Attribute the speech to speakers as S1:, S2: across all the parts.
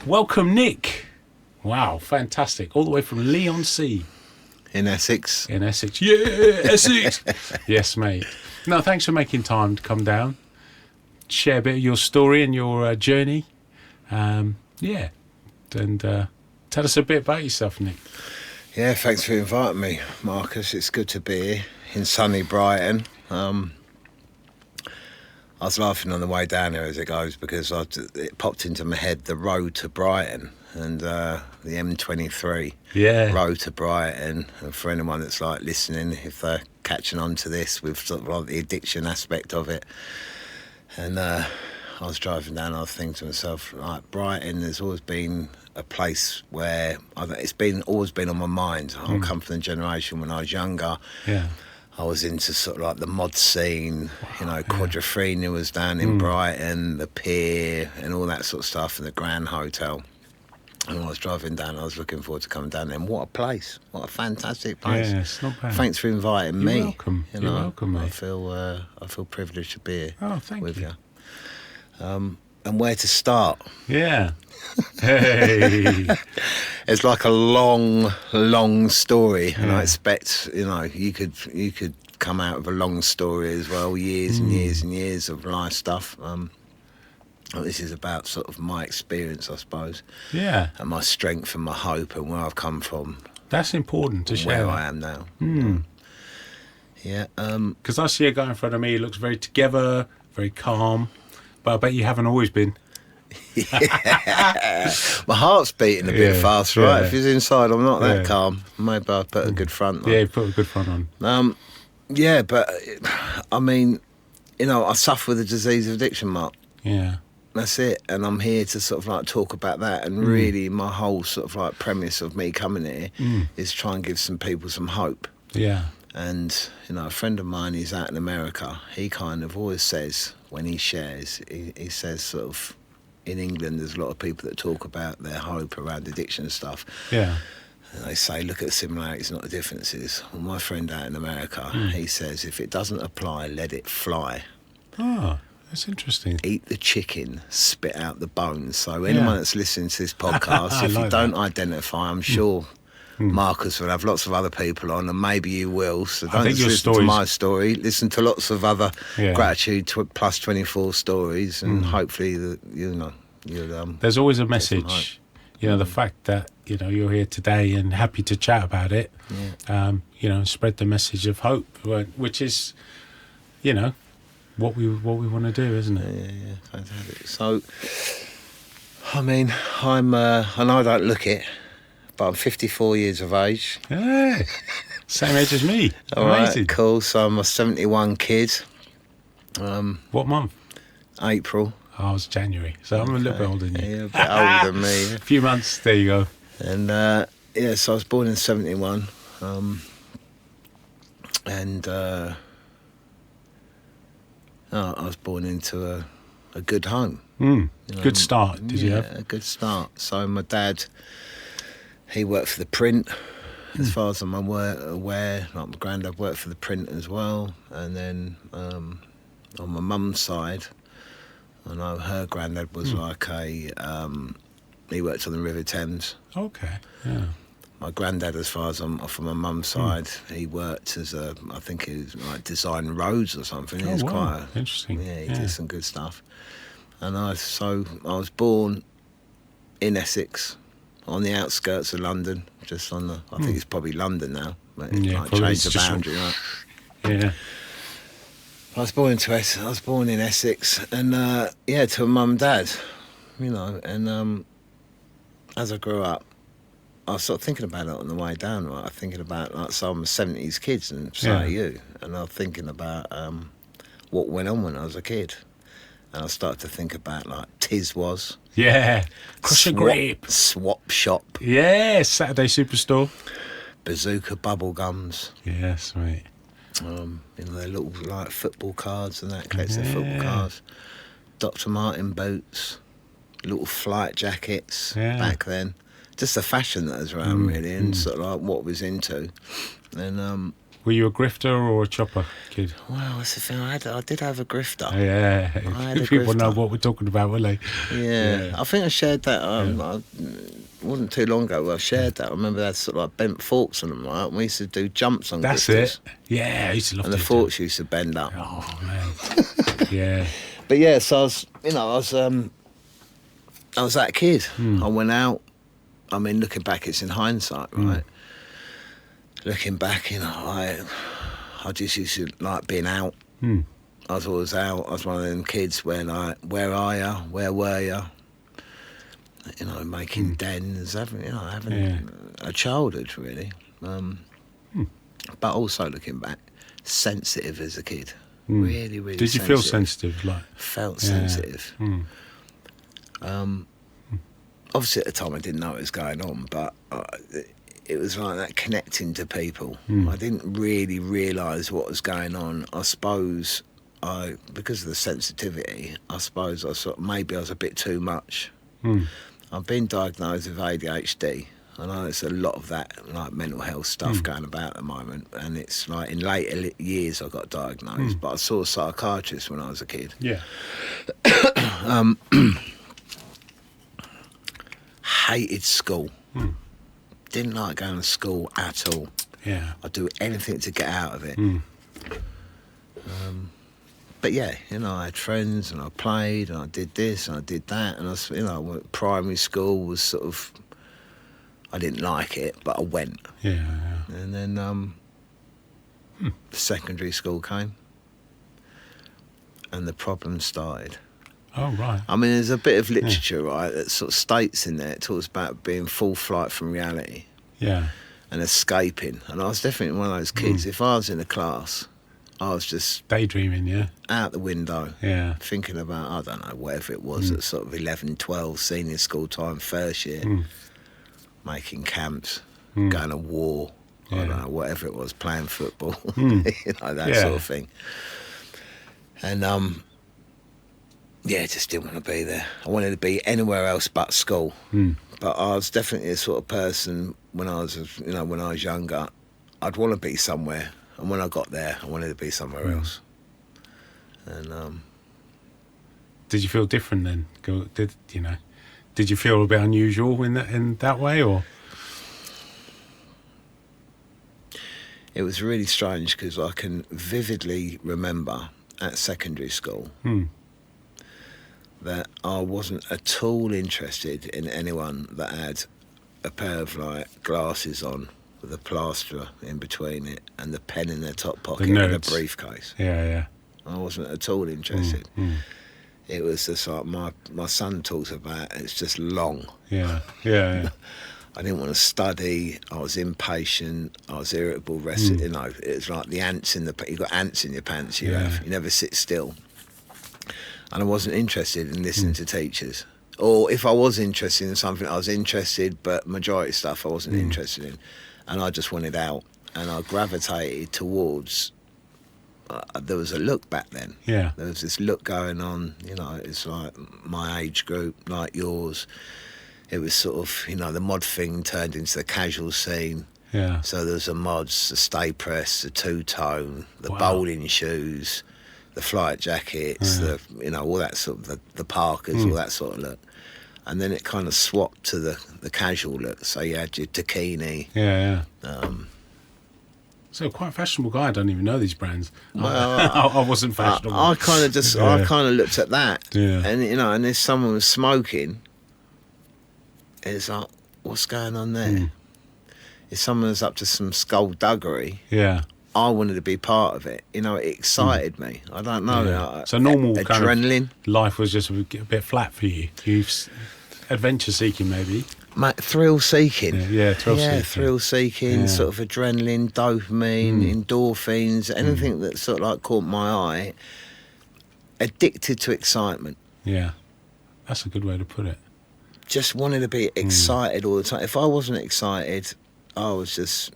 S1: Welcome, Nick. Wow, fantastic. All the way from Leigh-on-Sea.
S2: In Essex.
S1: In Essex. Yeah, Essex. Yes, mate. No, thanks for making time to come down, share a bit of your story and your journey. And tell us a bit about yourself, Nick.
S2: Yeah, thanks for inviting me, Marcus. It's good to be here in sunny Brighton. I was laughing on the way down here as it goes because it popped into my head the road to Brighton and the M23 road to Brighton. And for anyone that's like listening, if they're catching on to this with sort of like the addiction aspect of it, and I was driving down, I was thinking to myself, like, Brighton has always been a place where it's always been on my mind. I come from the generation when I was younger.
S1: Yeah.
S2: I was into sort of like the mod scene, Quadrophenia was down in Brighton, the Pier and all that sort of stuff, and the Grand Hotel. And when I was driving down, I was looking forward to coming down there. And what a place. What a fantastic place.
S1: Yeah, it's not bad.
S2: Thanks for inviting me.
S1: You're welcome. You're welcome, mate.
S2: I feel privileged to be here
S1: with
S2: you. And where to start?
S1: Yeah. Hey.
S2: It's like a long story, and I expect you could come out with a long story as well, years and years and years of life stuff. This is about sort of my experience, I suppose.
S1: Yeah.
S2: And my strength and my hope and where I've come from.
S1: That's important to share.
S2: Where I am now. Yeah.
S1: Because I see a guy in front of me. He looks very together, very calm. But I bet you haven't always been.
S2: My heart's beating a bit fast, right?
S1: Yeah.
S2: If he's inside, I'm not that calm. Maybe I put a good front on.
S1: Yeah, you put a good front on.
S2: Yeah, but I mean, I suffer with the disease of addiction, Mark.
S1: Yeah.
S2: That's it. And I'm here to sort of like talk about that. And really my whole sort of like premise of me coming here is try and give some people some hope.
S1: Yeah.
S2: And, a friend of mine, he's out in America. He kind of always says, when he shares, he says sort of, in England, there's a lot of people that talk about their hope around addiction and stuff.
S1: Yeah.
S2: And they say, look at the similarities, not the differences. Well, my friend out in America, he says, if it doesn't apply, let it fly.
S1: Oh, that's interesting.
S2: Eat the chicken, spit out the bones. So anyone that's listening to this podcast, if you don't identify, I'm sure Marcus will have lots of other people on, and maybe you will. So don't just listen to my story. Listen to lots of other Gratitude Plus 24 stories, and hopefully, you'll.
S1: There's always a message. The fact that you're here today and happy to chat about it. Yeah. Spread the message of hope, which is, what we want to do, isn't it?
S2: Yeah, fantastic. So, I mean, I know I don't look it, but I'm 54 years of age.
S1: Yeah, same age as me.
S2: All
S1: Amazing.
S2: Right, cool. So I'm a 71 kid.
S1: What month?
S2: April.
S1: Oh, it's January, so I'm a little bit older than you.
S2: Yeah, a bit older than me.
S1: A few months, there you go.
S2: And so I was born in 71. I was born into a good home.
S1: Good start, did you have?
S2: Yeah, a good start. So my dad, he worked for the print, as far as I'm aware. Like my granddad worked for the print as well. And then on my mum's side, I know her granddad was like he worked on the River Thames.
S1: Okay, yeah.
S2: My granddad, as far as I'm from my mum's side, he worked as I think he was like design roads or something. He was quite
S1: interesting.
S2: Yeah, he did some good stuff. And I was born in Essex, on the outskirts of London, just on the. I think it's probably London now, but it changed the boundary, right?
S1: Yeah.
S2: I was born in Essex, and to a mum and dad, and as I grew up, I was sort of thinking about it on the way down, right? Thinking about like some 70s kids, and so are you. And I was thinking about what went on when I was a kid. And I started to think about like Tiswas.
S1: Yeah. Crush and Grape.
S2: Swap Shop.
S1: Yeah, Saturday Superstore.
S2: Bazooka bubble gums.
S1: Yes, mate.
S2: Their little like football cards and that, collecting football cards. Dr. Martin boots, little flight jackets back then. Just the fashion that was around really, and sort of like what was into. And
S1: Were you a grifter or a chopper kid?
S2: Well, that's the thing. I did have a grifter.
S1: Yeah.
S2: I had a
S1: People
S2: grifter.
S1: know what we're talking about, will they?
S2: Yeah. I think I shared that. It wasn't too long ago where I shared that. I remember they had sort of like bent forks on them, right? And we used to do jumps on
S1: That's
S2: grifters.
S1: it. Yeah, I used to love
S2: And the forks used to bend up.
S1: Oh, man. Yeah.
S2: But yeah, so I was that kid. I went out. I mean, looking back, it's in hindsight, right? Looking back, I just used to like being out. I was always out. I was one of them kids where like, where are you? Where were you? Making dens, having a childhood really. But also looking back, sensitive as a kid. Really, really.
S1: Did you feel sensitive?
S2: Felt sensitive. Obviously at the time I didn't know what was going on, but it was like that connecting to people. I didn't really realise what was going on. I suppose because of the sensitivity, maybe I was a bit too much. I've been diagnosed with ADHD. I know there's a lot of that like mental health stuff going about at the moment, and it's like in later years I got diagnosed, but I saw a psychiatrist when I was a kid.
S1: Yeah.
S2: Hated school. Didn't like going to school at all.
S1: Yeah.
S2: I'd do anything to get out of it. But yeah, I had friends and I played and I did this and I did that, and primary school was sort of, I didn't like it, but I went.
S1: Yeah.
S2: And then secondary school came and the problem started.
S1: Oh, right.
S2: I mean, there's a bit of literature, right, that sort of states in there, it talks about being full flight from reality.
S1: Yeah.
S2: And escaping. And I was definitely one of those kids. If I was in a class, I was just
S1: daydreaming, yeah.
S2: Out the window.
S1: Yeah.
S2: Thinking about, I don't know, whatever it was, at sort of 11, 12, senior school time, first year. Making camps, going to war, I don't know, whatever it was, playing football, that sort of thing. And, just didn't want to be there. I wanted to be anywhere else but school. But I was definitely the sort of person when I was younger, I'd want to be somewhere. And when I got there, I wanted to be somewhere else. And
S1: did you feel different then? Did you feel a bit unusual in that way, or?
S2: It was really strange because I can vividly remember at secondary school that I wasn't at all interested in anyone that had a pair of like glasses on with a plaster in between it and the pen in their top pocket and a briefcase.
S1: Yeah.
S2: I wasn't at all interested. It was just like my son talks about, it's just long.
S1: Yeah.
S2: I didn't want to study. I was impatient. I was irritable. Rested. It was like the ants you got ants in your pants. You never sit still. And I wasn't interested in listening to teachers. Or if I was interested in something, I was interested, but majority of stuff I wasn't interested in. And I just wanted out. And I gravitated towards. There was a look back then.
S1: Yeah.
S2: There was this look going on. It's like my age group, like yours. It was sort of, the mod thing turned into the casual scene.
S1: Yeah.
S2: So there was the mods, the stay press, the two-tone, the bowling shoes, the flight jackets, all that sort of, the Parkers, all that sort of look. And then it kind of swapped to the casual look. So you had your Dakini.
S1: Yeah. So quite a fashionable guy. I don't even know these brands.
S2: Well,
S1: I wasn't fashionable.
S2: I kind of looked at that.
S1: Yeah.
S2: And, and if someone was smoking, it's like, what's going on there? If someone was up to some skullduggery, I wanted to be part of it. It excited me. I don't know.
S1: Yeah. So normal
S2: adrenaline.
S1: Kind of life was just a bit flat for you. Adventure seeking, maybe.
S2: Thrill seeking.
S1: Thrill
S2: seeking. Sort of adrenaline, dopamine, endorphins, anything that sort of like caught my eye. Addicted to excitement.
S1: Yeah, that's a good way to put it.
S2: Just wanted to be excited all the time. If I wasn't excited, I was just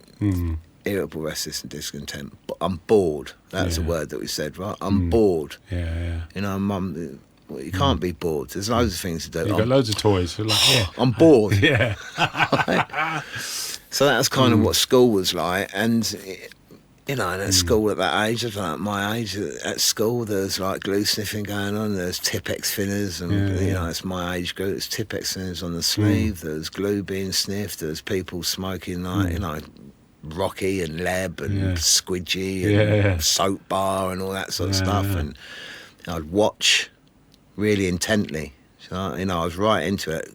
S2: irritable, restless and discontent. But I'm bored. That's a word that we said, right? I'm bored.
S1: Yeah.
S2: Mum, you can't be bored. There's loads of things to do.
S1: You've got loads of toys.
S2: I'm bored.
S1: Yeah.
S2: So that's kind of what school was like. And, You know, and at school at that age, like my age, at school there's like glue sniffing going on, there's Tipp-Ex thinners, and you know, it's my age group, it's Tipp-Ex thinners on the sleeve, there's glue being sniffed, there's people smoking like, you know, Rocky and Leb and Squidgy and Soap Bar and all that sort of stuff, and I'd watch really intently. So, you know, I was right into it,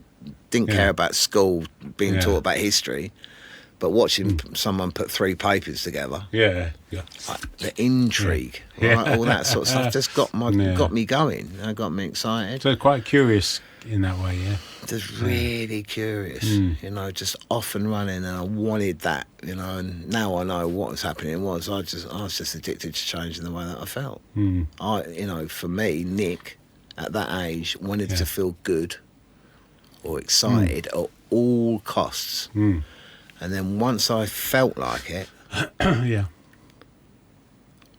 S2: didn't care about school, being taught about history. But watching someone put 3 papers together, like the intrigue, right, all that sort of stuff, just got me going. Got me excited.
S1: So quite curious in that way,
S2: Just really curious, you know, just off and running, and I wanted that, you know. And now I know what was happening was I was just addicted to changing the way that I felt. You know, for me, Nick, at that age, wanted to feel good or excited at all costs. And then once I felt like it,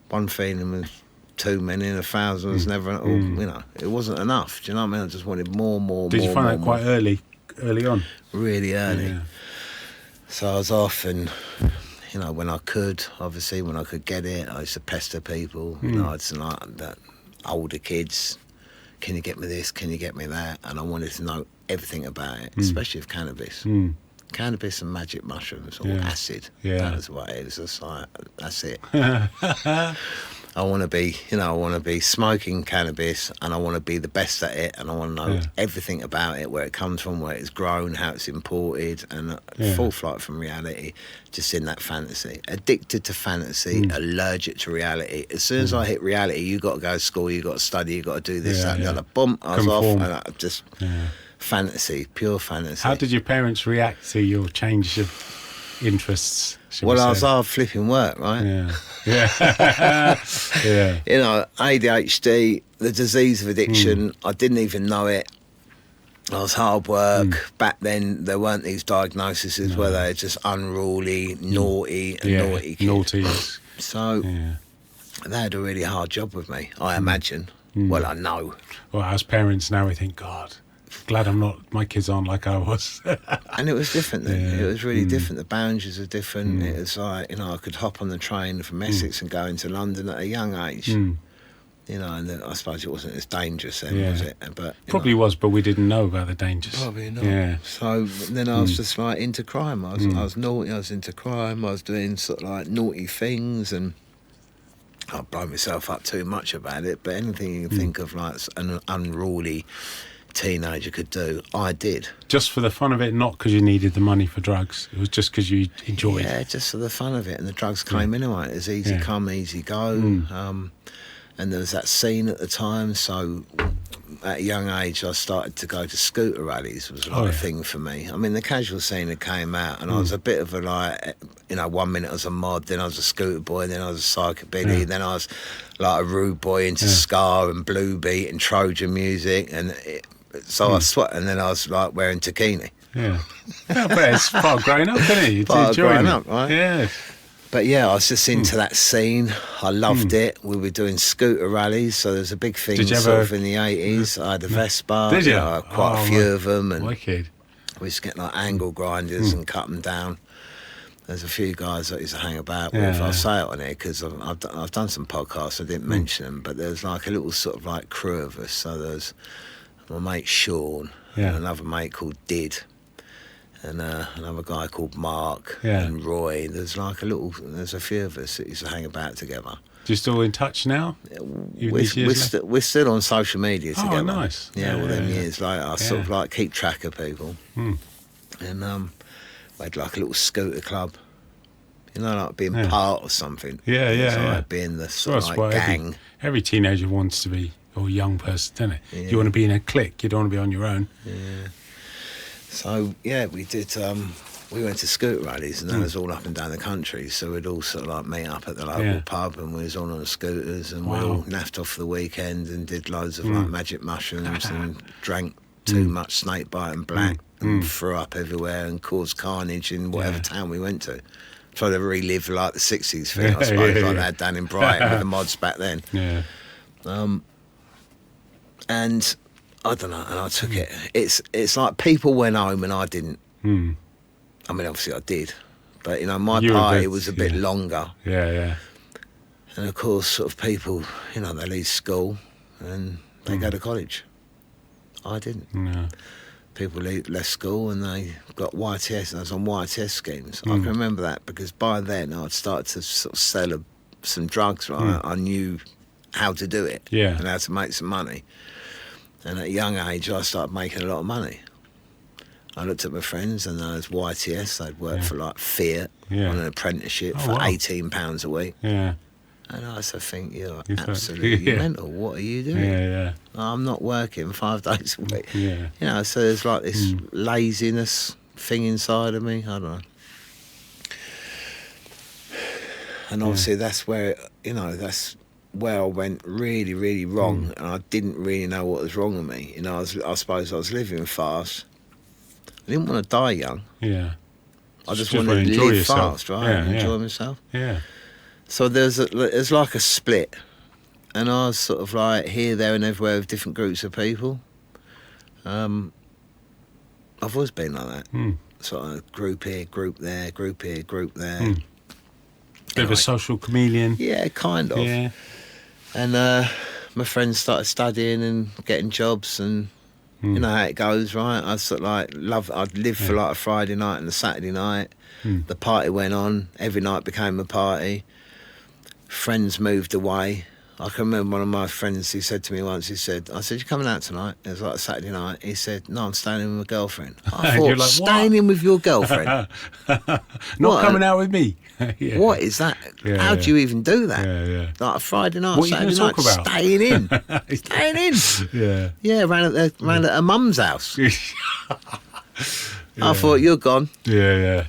S2: one feeling was too many, and 1,000 was never. You know, it wasn't enough. Do you know what I mean? I just wanted more.
S1: Did you find that quite early on?
S2: Really early. Yeah. So I was off, and you know, when I could, obviously, when I could get it, I used to pester people. You know, I'd say like that, older kids. Can you get me this? Can you get me that? And I wanted to know everything about it, especially with cannabis. Cannabis and magic mushrooms or acid. That is what it is. It's like, that's it. I want to be, you know, I want to be smoking cannabis, and I want to be the best at it, and I want to know everything about it, where it comes from, where it's grown, how it's imported, and full flight from reality, just in that fantasy. Addicted to fantasy, allergic to reality. As soon as I hit reality, you got to go to school, you got to study, you got to do this, that, and the other. Boom, I was off, and I just... fantasy, pure fantasy.
S1: How did your parents react to your change of interests?
S2: Well, I was hard flipping work, right?
S1: Yeah.
S2: You know, ADHD, the disease of addiction, I didn't even know it. I was hard work. Back then, there weren't these diagnoses where they were just unruly, naughty, and naughty kids.
S1: Naughty.
S2: So they had a really hard job with me, I imagine. Well, I know.
S1: Well, as parents now, we think, God, glad my kids aren't like I was.
S2: And it was different then. It was really different. The boundaries are different. It was like, you know, I could hop on the train from Essex and go into London at a young age. You know, and then I suppose it wasn't as dangerous then, was it? But
S1: probably was, but we didn't know about the dangers.
S2: Probably not. Yeah. So then I was just like into crime. I was naughty. I was into crime. I was doing sort of like naughty things, and I blow myself up too much about it. But anything you can think of, like an unruly teenager could do, I did. Just
S1: for the fun of it, not because you needed the money for drugs. It was just because you enjoyed it.
S2: Yeah, just for the fun of it. And the drugs came anyway. It was easy come, easy go. And there was that scene at the time, so at a young age I started to go to scooter rallies. It was like a thing for me. I mean, the casual scene had came out, and I was a bit of a, like, you know, 1 minute I was a mod, then I was a scooter boy, then I was a psychobilly, then I was like a rude boy into ska and blue beat and Trojan music, and I sweat, and then I was like wearing taquini.
S1: But it's part of growing up, isn't it? You
S2: part of growing up, right?
S1: Yeah.
S2: But yeah, I was just into that scene. I loved it. We were doing scooter rallies, so there's a big thing sort of in the 80s. I had a Vespa.
S1: Did you?
S2: Quite a few of them. And
S1: wicked.
S2: we used to get like angle grinders and cut them down. There's a few guys that I used to hang about with. I'll say it on here because I've done some podcasts. I didn't mention them, but there's like a little sort of like crew of us. So there's my mate Sean, and another mate called Did, and another guy called Mark and Roy. There's a few of us that used to hang about together.
S1: Do you still in touch now?
S2: We're still on social media together.
S1: Oh, nice.
S2: Yeah, all them years later, I sort of like keep track of people. And we had like a little scooter club. You know, like being part of something. Like being the sort of like gang.
S1: Every teenager wants to be, or young person, doesn't it? You want to be in a clique. You don't want to be on your own.
S2: Yeah. So we did. We went to scooter rallies, and that was all up and down the country. So we'd all sort of like meet up at the local pub, and we was all on the scooters, and we all naffed off for the weekend and did loads of like magic mushrooms and drank too much snake bite and black and threw up everywhere and caused carnage in whatever town we went to. Try to relive like the 60s thing, I suppose, like they had down in Brighton with the mods back then. And I don't know, and I took it. It's like people went home and I didn't. I mean, obviously I did, But, my party was a bit longer.
S1: Yeah.
S2: And, of course, sort of people, they leave school and they go to college. I didn't.
S1: No.
S2: People left school and they got YTS. I was on YTS schemes. I can remember that because by then I'd started to sort of sell some drugs, right? I knew how to do it and how to make some money. And at a young age, I started making a lot of money. I looked at my friends and there was YTS. They'd worked for like Fiat on an apprenticeship for £18 a week.
S1: Yeah.
S2: And I used to think, you're absolutely mental. What are you doing?
S1: Yeah.
S2: I'm not working 5 days a week.
S1: Yeah.
S2: So there's like this laziness thing inside of me. I don't know. And obviously that's where, that's where I went really, really wrong. And I didn't really know what was wrong with me. I suppose I was living fast. I didn't want to die young.
S1: Yeah.
S2: I just wanted to live fast, right?
S1: Yeah,
S2: and enjoy myself.
S1: Yeah.
S2: So there's like a split, and I was sort of like here, there, and everywhere with different groups of people. I've always been like that. Sort of group here, group there, group here, group there.
S1: Bit of a social chameleon.
S2: Yeah, kind of.
S1: Yeah.
S2: And my friends started studying and getting jobs, and you know how it goes, right? I sort of like I'd live for like a Friday night and a Saturday night. The party went on. Every night became a party. Friends moved away. I can remember one of my friends, he said to me once, I said, you coming out tonight? It was like a Saturday night. He said, no, I'm staying in with my girlfriend. I thought, like, staying in with your girlfriend?
S1: Not coming out with me.
S2: What is that? How do you even do that?
S1: Yeah.
S2: Like a Friday night,
S1: what
S2: Saturday
S1: night,
S2: about? Staying in. Staying in. Yeah, round at her mum's house. I thought, you're gone.
S1: Yeah,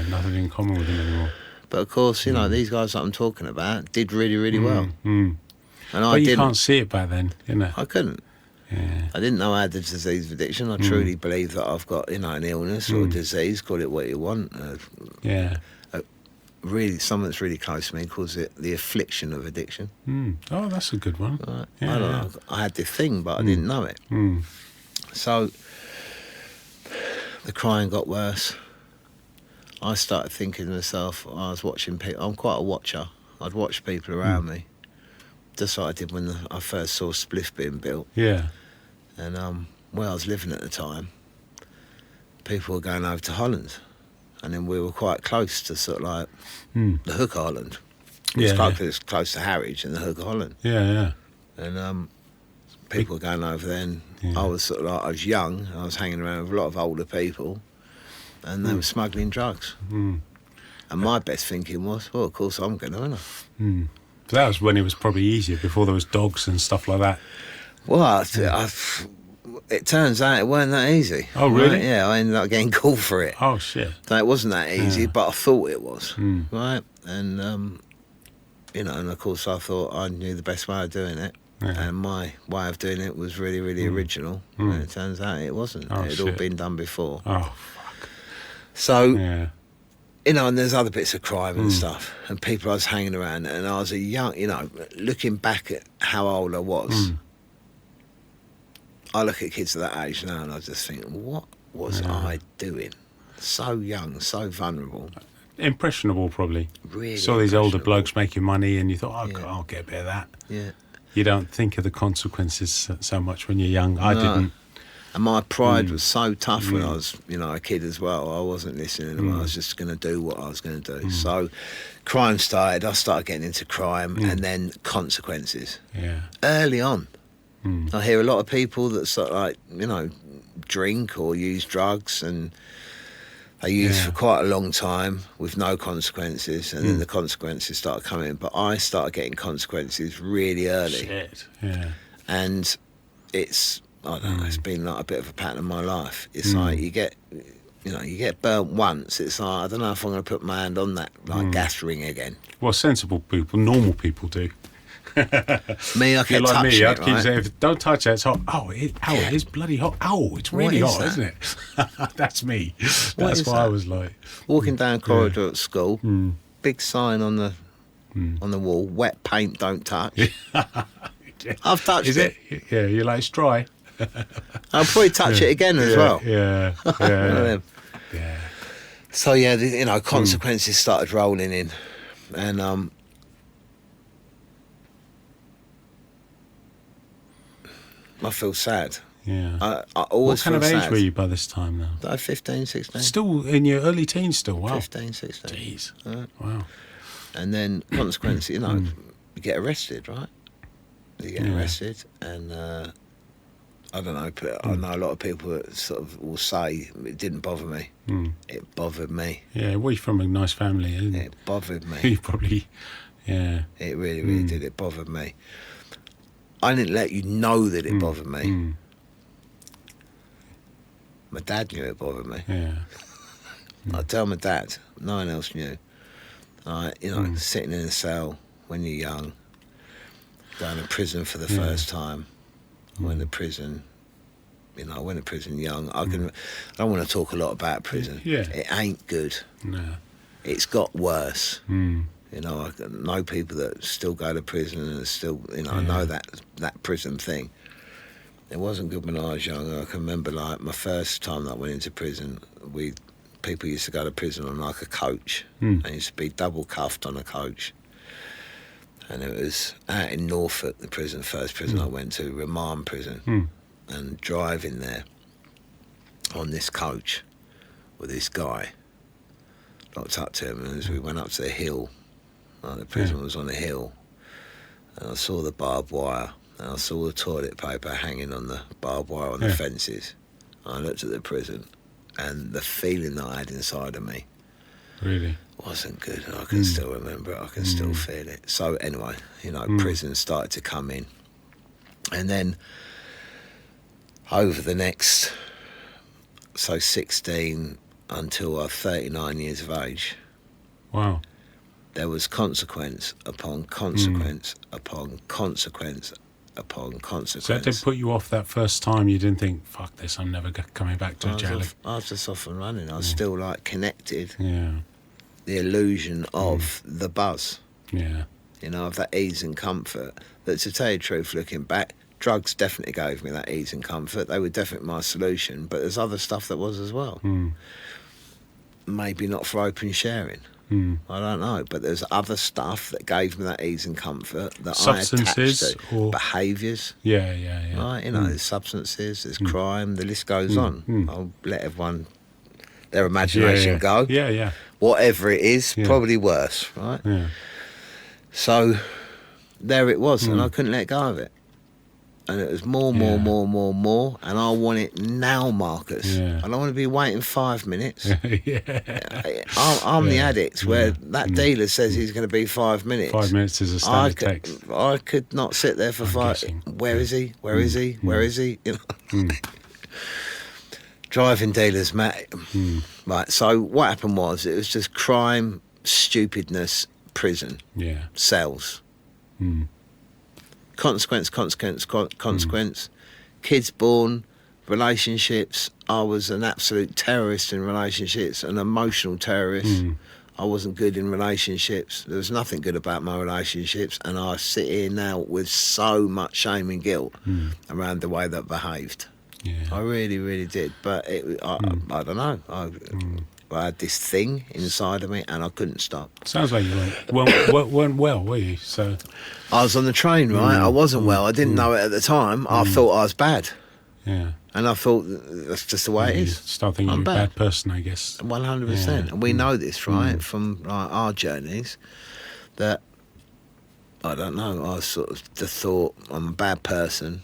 S1: nothing in common with him anymore.
S2: But of course, these guys that I'm talking about did really, really well. And
S1: but you can't see it back then,
S2: I couldn't.
S1: Yeah.
S2: I didn't know I had the disease of addiction. I truly believe that I've got, an illness or a disease, call it what you want. Really, something that's really close to me calls it the affliction of addiction.
S1: Oh, that's a good one.
S2: Right? I don't know. I had this thing, but I didn't know it. So the crying got worse. I started thinking to myself, I was watching people, I'm quite a watcher, I'd watch people around me, just like I did when I first saw Spliff being built.
S1: Yeah.
S2: And where I was living at the time, people were going over to Holland, and then we were quite close to sort of like the Hook Island. It's close to Harwich and the Hook of Holland.
S1: Yeah.
S2: And people were going over there, and I was sort of like, I was young, I was hanging around with a lot of older people, and they were smuggling drugs. And my best thinking was, well, of course I'm going to, aren't I?
S1: So that was when it was probably easier, before there was dogs and stuff like that.
S2: Well, it turns out it weren't that easy.
S1: Oh, really?
S2: Right? Yeah, I ended up getting called for it.
S1: Oh, shit.
S2: So it wasn't that easy, but I thought it was, right? And, and of course I thought I knew the best way of doing it. And my way of doing it was really, really original. And it turns out it wasn't.
S1: Oh,
S2: it had all been done before.
S1: Oh, fuck.
S2: So, and there's other bits of crime and stuff. And people I was hanging around, and I was a young, looking back at how old I was, I look at kids of that age now and I just think, what was I doing? So young, so vulnerable.
S1: Impressionable, probably.
S2: Really
S1: saw these older blokes making money and you thought, I'll get a bit of that.
S2: Yeah.
S1: You don't think of the consequences so much when you're young. I didn't.
S2: And my pride was so tough when I was, a kid as well. I wasn't listening. I was just going to do what I was going to do. So crime started. I started getting into crime and then consequences.
S1: Yeah.
S2: Early on. I hear a lot of people that sort of like, drink or use drugs, and they use for quite a long time with no consequences, and then the consequences start coming. But I started getting consequences really early.
S1: Shit. Yeah.
S2: And it's, I don't know, it's been like a bit of a pattern in my life. It's like you get burnt once. It's like, I don't know if I'm going to put my hand on that gas ring again.
S1: Well, sensible people, normal people do.
S2: Me, I kept touching
S1: me, I'd
S2: it,
S1: keep saying, don't touch that, it's hot. It is bloody hot. It's really hot, isn't it? That's me. That's what I was like.
S2: Walking down a corridor at school, big sign on the wall, wet paint, don't touch. I've touched it.
S1: Yeah, you're like, it's dry.
S2: I'll probably touch it again as well.
S1: Yeah.
S2: So yeah, consequences started rolling in, and I feel sad.
S1: Yeah.
S2: I always
S1: feel sad. What kind of age
S2: sad.
S1: were you by this time now?
S2: Like 15, 16.
S1: Still in your early teens still? Wow.
S2: 15, 16.
S1: Jeez.
S2: Right.
S1: Wow.
S2: And then consequences, you get arrested, right? You get arrested, and I don't know, I know a lot of people that sort of will say it didn't bother me. It bothered me.
S1: Yeah, well, you're from a nice family, isn't it?
S2: It bothered me.
S1: You probably, yeah.
S2: It really, really did. It bothered me. I didn't let you know that it bothered me. My dad knew it bothered me.
S1: Yeah.
S2: I'd tell my dad, no one else knew. Sitting in a cell when you're young, going to prison for the first time. I went to prison young. I don't want to talk a lot about prison.
S1: Yeah.
S2: It ain't good.
S1: No.
S2: It's got worse. I know people that still go to prison and still, I know that prison thing. It wasn't good when I was young. I can remember, like, my first time that I went into prison, people used to go to prison on, like, a coach. And used to be double cuffed on a coach. And it was out in Norfolk, first prison I went to, Remand Prison. And driving there on this coach with this guy, locked up to him, and as we went up to the hill, the prison was on a hill, and I saw the barbed wire, and I saw the toilet paper hanging on the barbed wire on the fences. I looked at the prison, and the feeling that I had inside of me
S1: really
S2: wasn't good, and I can still remember it. I can still feel it. So anyway, prison started to come in, and then over the next 16 until I was 39 years of age.
S1: Wow.
S2: There was consequence upon consequence upon consequence upon consequence.
S1: So that did put you off that first time? You didn't think, fuck this, I'm never coming back to jail?
S2: I was just off and running. I was still, like, connected.
S1: Yeah.
S2: The illusion of the buzz.
S1: Yeah.
S2: Of that ease and comfort. That, to tell you the truth, looking back, drugs definitely gave me that ease and comfort. They were definitely my solution, but there's other stuff that was as well. Maybe not for open sharing. I don't know, but there's other stuff that gave me that ease and comfort that
S1: substances
S2: I attached to.
S1: or
S2: behaviours.
S1: Yeah.
S2: Right, there's substances, there's crime, the list goes on. I'll let everyone their imagination go.
S1: Yeah.
S2: Whatever it is, probably worse, right?
S1: Yeah.
S2: So there it was, and I couldn't let go of it. And it was more, and I want it now, Marcus.
S1: Yeah.
S2: I don't want to be waiting 5 minutes.
S1: Yeah.
S2: I'm the addict where that dealer says he's going to be 5 minutes.
S1: 5 minutes is a standard text.
S2: I could not sit there for Where is he? Where is he? Where is he? Driving dealers, mate. Right, so what happened was, it was just crime, stupidness, prison, cells. Consequence. Kids born, relationships. I was an absolute terrorist in relationships, an emotional terrorist. I wasn't good in relationships. There was nothing good about my relationships, and I sit here now with so much shame and guilt around the way that I behaved.
S1: Yeah.
S2: I really, really did. But I don't know. I had this thing inside of me, and I couldn't stop.
S1: Sounds like you weren't well, were you? So
S2: I was on the train, right? I wasn't well. I didn't know it at the time. I thought I was bad.
S1: Yeah.
S2: And I thought that's just the way it is.
S1: Start thinking you're a bad person, I guess.
S2: 100%.
S1: Yeah.
S2: And we know this, right, from our journeys, that, I don't know, I sort of just thought, I'm a bad person.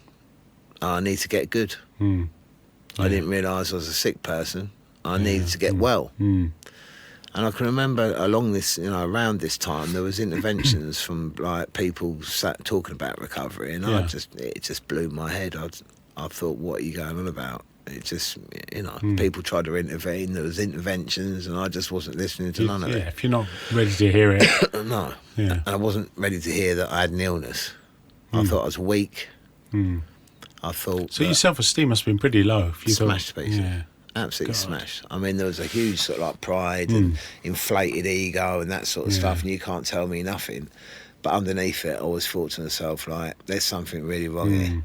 S2: I need to get good. I didn't realise I was a sick person. I needed to get well. And I can remember along this, around this time, there was interventions from, like, people sat talking about recovery, and it just blew my head. I thought, what are you going on about? It just, people tried to intervene. There was interventions, and I just wasn't listening to none of it.
S1: Yeah, if you're not ready to hear it.
S2: No.
S1: Yeah.
S2: And I wasn't ready to hear that I had an illness. I thought I was weak. I thought...
S1: So your self-esteem must have been pretty low. If you
S2: smashed to pieces.
S1: Yeah.
S2: Absolutely smashed. I mean, there was a huge sort of like pride and inflated ego and that sort of stuff, and you can't tell me nothing. But underneath it, I always thought to myself, like, there's something really wrong here.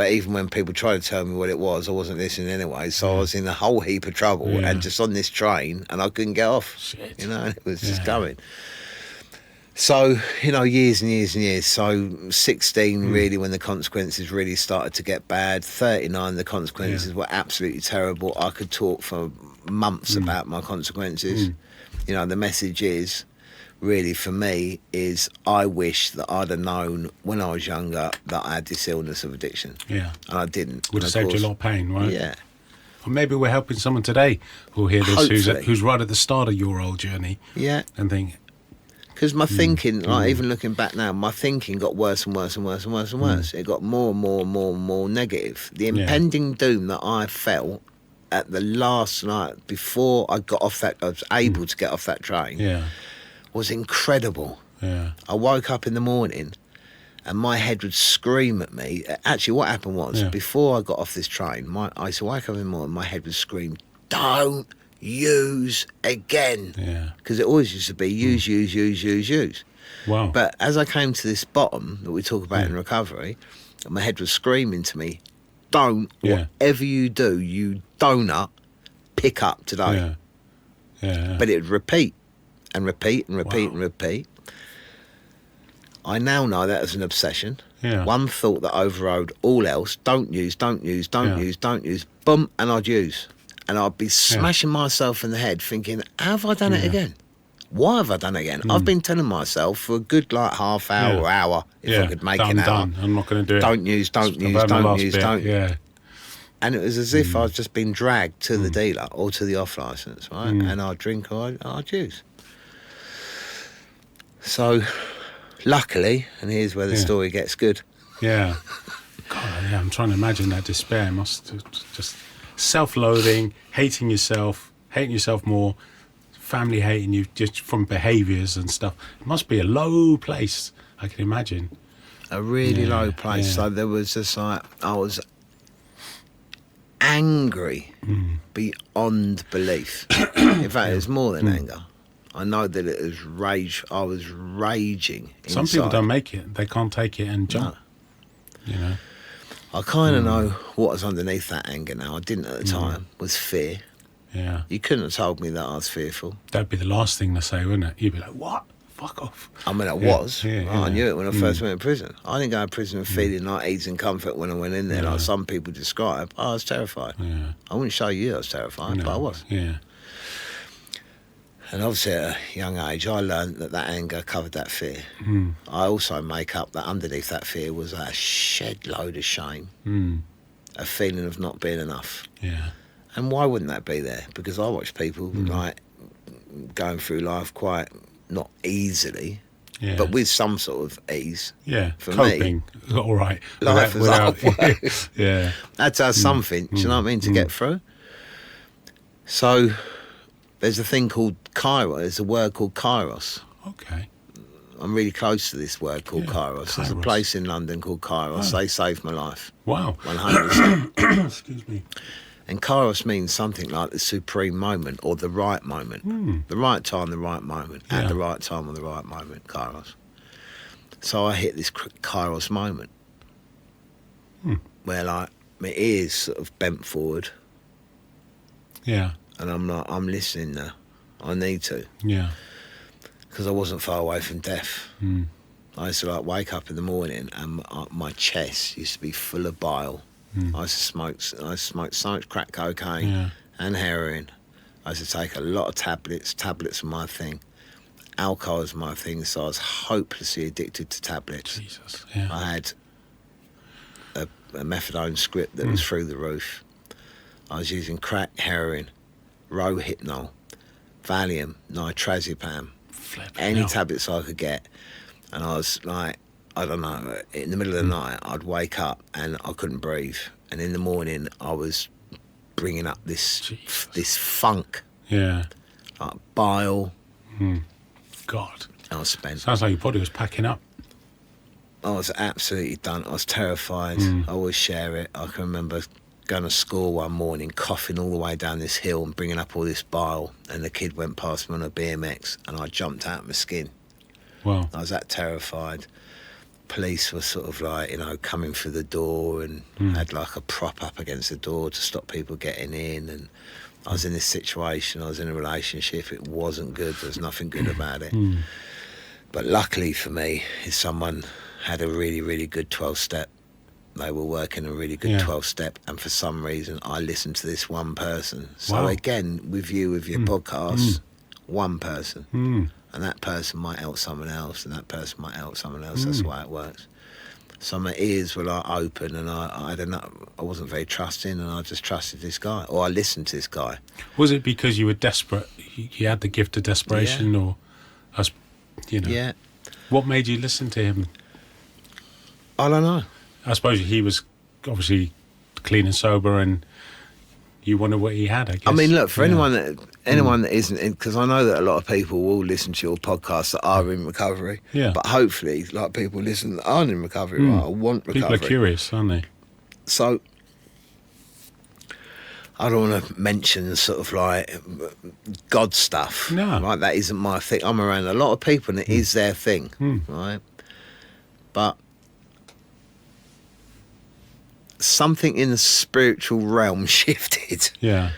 S2: But even when people tried to tell me what it was, I wasn't listening anyway. So I was in a whole heap of trouble and just on this train, and I couldn't get off.
S1: Shit.
S2: You know, and it was just going. So, you know, years and years and years. So 16 really when the consequences really started to get bad. 39, the consequences were absolutely terrible. I could talk for months about my consequences. You know, the message is, really for me, is I wish that I'd have known when I was younger that I had this illness of addiction.
S1: Yeah.
S2: And I didn't.
S1: Would have saved you a lot of pain, right?
S2: Yeah.
S1: Or maybe we're helping someone today who'll hear this who's right at the start of your old journey.
S2: Yeah.
S1: And think...
S2: Because my thinking, like even looking back now, my thinking got worse and worse and worse and worse and worse. It got more and more and more and more negative. The impending doom that I felt at the last night before I got off that, I was able to get off that train, was incredible.
S1: Yeah.
S2: I woke up in the morning and my head would scream at me. Actually, what happened was, before I got off this train, I used to wake up in the morning, my head would scream, "Don't use again."
S1: Yeah.
S2: Because it always used to be use.
S1: Wow.
S2: But as I came to this bottom that we talk about in recovery, my head was screaming to me, "Don't, whatever you do, you donut, pick up today."
S1: Yeah.
S2: But it would repeat and repeat and repeat and repeat. I now know that as an obsession.
S1: Yeah.
S2: One thought that overrode all else: don't use, don't use, don't use, don't use. Boom, and I'd use. And I'd be smashing myself in the head thinking, have I done it again? Why have I done it again? I've been telling myself for a good like half hour or hour, if I could make an hour.
S1: Done. I'm not going to do it.
S2: Don't use, don't use, don't use, don't.
S1: Yeah.
S2: And it was as if I'd just been dragged to the dealer or to the off licence, right? And I'd drink or I'd use. So, luckily, and here's where the story gets good.
S1: Yeah. God, I'm trying to imagine that despair. It must just self-loathing, hating yourself more, family hating you just from behaviours and stuff. It must be a low place, I can imagine.
S2: A really low place.
S1: Yeah.
S2: So there was just like, I was angry beyond belief. In fact, it was more than anger. I know that it was rage. I was raging inside.
S1: Some people don't make it. They can't take it and jump. No. You know.
S2: I kind of know what was underneath that anger now. I didn't at the time. Was fear.
S1: Yeah.
S2: You couldn't have told me that I was fearful.
S1: That'd be the last thing to say, wouldn't it? You'd be like, what? Fuck off.
S2: I mean, I was. I knew it when I first went to prison. I didn't go to prison feeling like ease and comfort when I went in there, like some people describe. I was terrified. Yeah. I wouldn't show you I was terrified, but I was.
S1: Yeah.
S2: And obviously at a young age, I learned that anger covered that fear. I also make up that underneath that fear was a shed load of shame, a feeling of not being enough.
S1: Yeah.
S2: And why wouldn't that be there? Because I watch people like going through life quite not easily, but with some sort of ease.
S1: Yeah,
S2: for
S1: coping.
S2: me,
S1: all right.
S2: Life was hard work.
S1: Yeah,
S2: that's something. Do you know what I mean? To get through. So there's a thing called kairos. There's a word called kairos.
S1: Okay.
S2: I'm really close to this word called kairos. There's a place in London called kairos. They saved my life.
S1: Wow.
S2: 100%.
S1: Excuse me.
S2: And kairos means something like the supreme moment or the right moment. The right time, the right moment. At the right time or the right moment, kairos. So I hit this kairos moment where like my ears sort of bent forward.
S1: Yeah.
S2: And I'm like, I'm listening now. I need to.
S1: Yeah.
S2: Because I wasn't far away from death. I used to like wake up in the morning and my chest used to be full of bile. I used to smoke so much crack cocaine and heroin. I used to take a lot of tablets. Tablets were my thing. Alcohol was my thing, so I was hopelessly addicted to tablets.
S1: Jesus. Yeah.
S2: I had a methadone script that was through the roof. I was using crack, heroin, Rohypnol, Valium, nitrazepam, any tablets I could get. And I was like, I don't know, in the middle of the night, I'd wake up and I couldn't breathe. And in the morning, I was bringing up this funk.
S1: Yeah.
S2: Like bile.
S1: God.
S2: I was spent.
S1: Sounds like your body was packing up.
S2: I was absolutely done. I was terrified. I always share it. I can remember going to school one morning, coughing all the way down this hill and bringing up all this bile. And the kid went past me on a BMX and I jumped out of my skin.
S1: Wow.
S2: I was that terrified. police were sort of like, coming through the door and had like a prop up against the door to stop people getting in. And I was in this situation, I was in a relationship, it wasn't good, there was nothing good about it. But luckily for me, is someone had a really, really good 12-step. They were working a really good 12-step, and for some reason I listened to this one person. So again, with your podcast, one person. And that person might help someone else, and that person might help someone else. That's the way it works. So my ears were like open, and I don't know, I wasn't very trusting, and I just trusted this guy, or I listened to this guy.
S1: Was it because you were desperate? You had the gift of desperation, or,
S2: Yeah.
S1: What made you listen to him?
S2: I don't know.
S1: I suppose he was obviously clean and sober, and you wanted what he had, I guess.
S2: I mean, look, for anyone that isn't, because I know that a lot of people will listen to your podcast that are in recovery. Yeah. But hopefully, like, people listen that aren't in recovery, right, or want recovery.
S1: People are curious, aren't they?
S2: So, I don't want to mention sort of like God stuff.
S1: No.
S2: Right? That isn't my thing. I'm around a lot of people, and it is their thing, right? But something in the spiritual realm shifted.
S1: Yeah.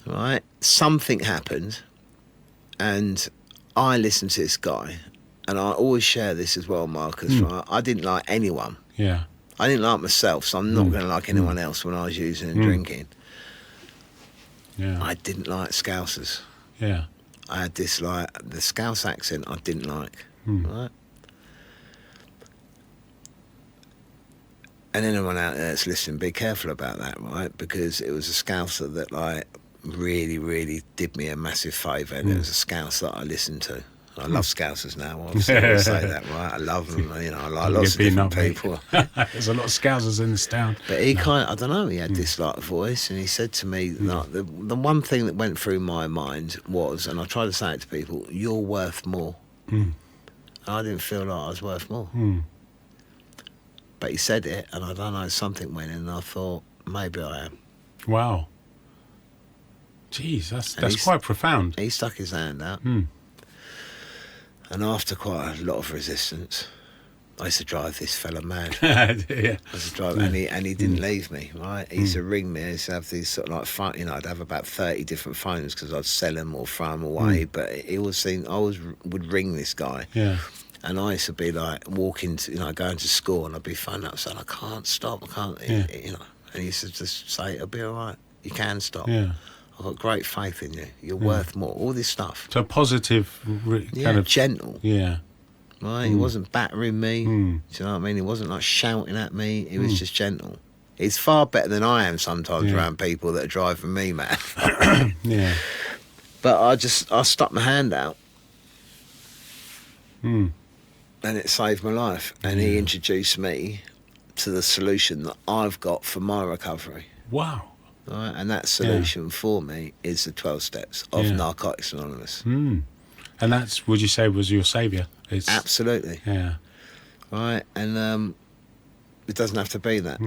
S2: Right? Something happened, and I listened to this guy, and I always share this as well, Marcus, right? I didn't like anyone.
S1: Yeah.
S2: I didn't like myself, so I'm not going to like anyone else when I was using and drinking.
S1: Yeah.
S2: I didn't like Scousers.
S1: Yeah.
S2: I had this, like, the Scouse accent I didn't like, right? And anyone out there that's listening, be careful about that, right? Because it was a Scouser that, like, really, really did me a massive favour, and it was a Scouse that I listened to. I love Scousers now, obviously. I say that, right? I love them, I like lots of different people.
S1: There's a lot of Scousers in this town.
S2: But he I don't know, he had this, like, voice, and he said to me, like, the one thing that went through my mind was, and I try to say it to people, you're worth more. And I didn't feel like I was worth more. But he said it, and I don't know, something went in, and I thought, maybe I am.
S1: Wow. Jeez, that's quite profound.
S2: He stuck his hand out. And after quite a lot of resistance, I used to drive this fella mad.
S1: Yeah.
S2: I used to drive, and he didn't leave me, right? He used to ring me. I used to have these sort of like phone, I'd have about 30 different phones because I'd sell them or throw them away. But he was saying, would ring this guy.
S1: Yeah.
S2: And I used to be like walking to, going to school, and I'd be phoning up saying, I can't stop, I can't, And he used to just say, it'll be all right, you can stop.
S1: Yeah.
S2: I've got great faith in you, you're worth more, all this stuff.
S1: So positive, kind of...
S2: gentle.
S1: Yeah.
S2: Right, he wasn't battering me, do you know what I mean? He wasn't like shouting at me, he was just gentle. He's far better than I am sometimes around people that are driving me mad.
S1: Yeah.
S2: But I stuck my hand out. And it saved my life. And he introduced me to the solution that I've got for my recovery.
S1: Wow.
S2: Right? And that solution for me is the 12 steps of Narcotics Anonymous.
S1: And that's, would you say, was your saviour?
S2: Absolutely.
S1: Yeah.
S2: Right? And it doesn't have to be that.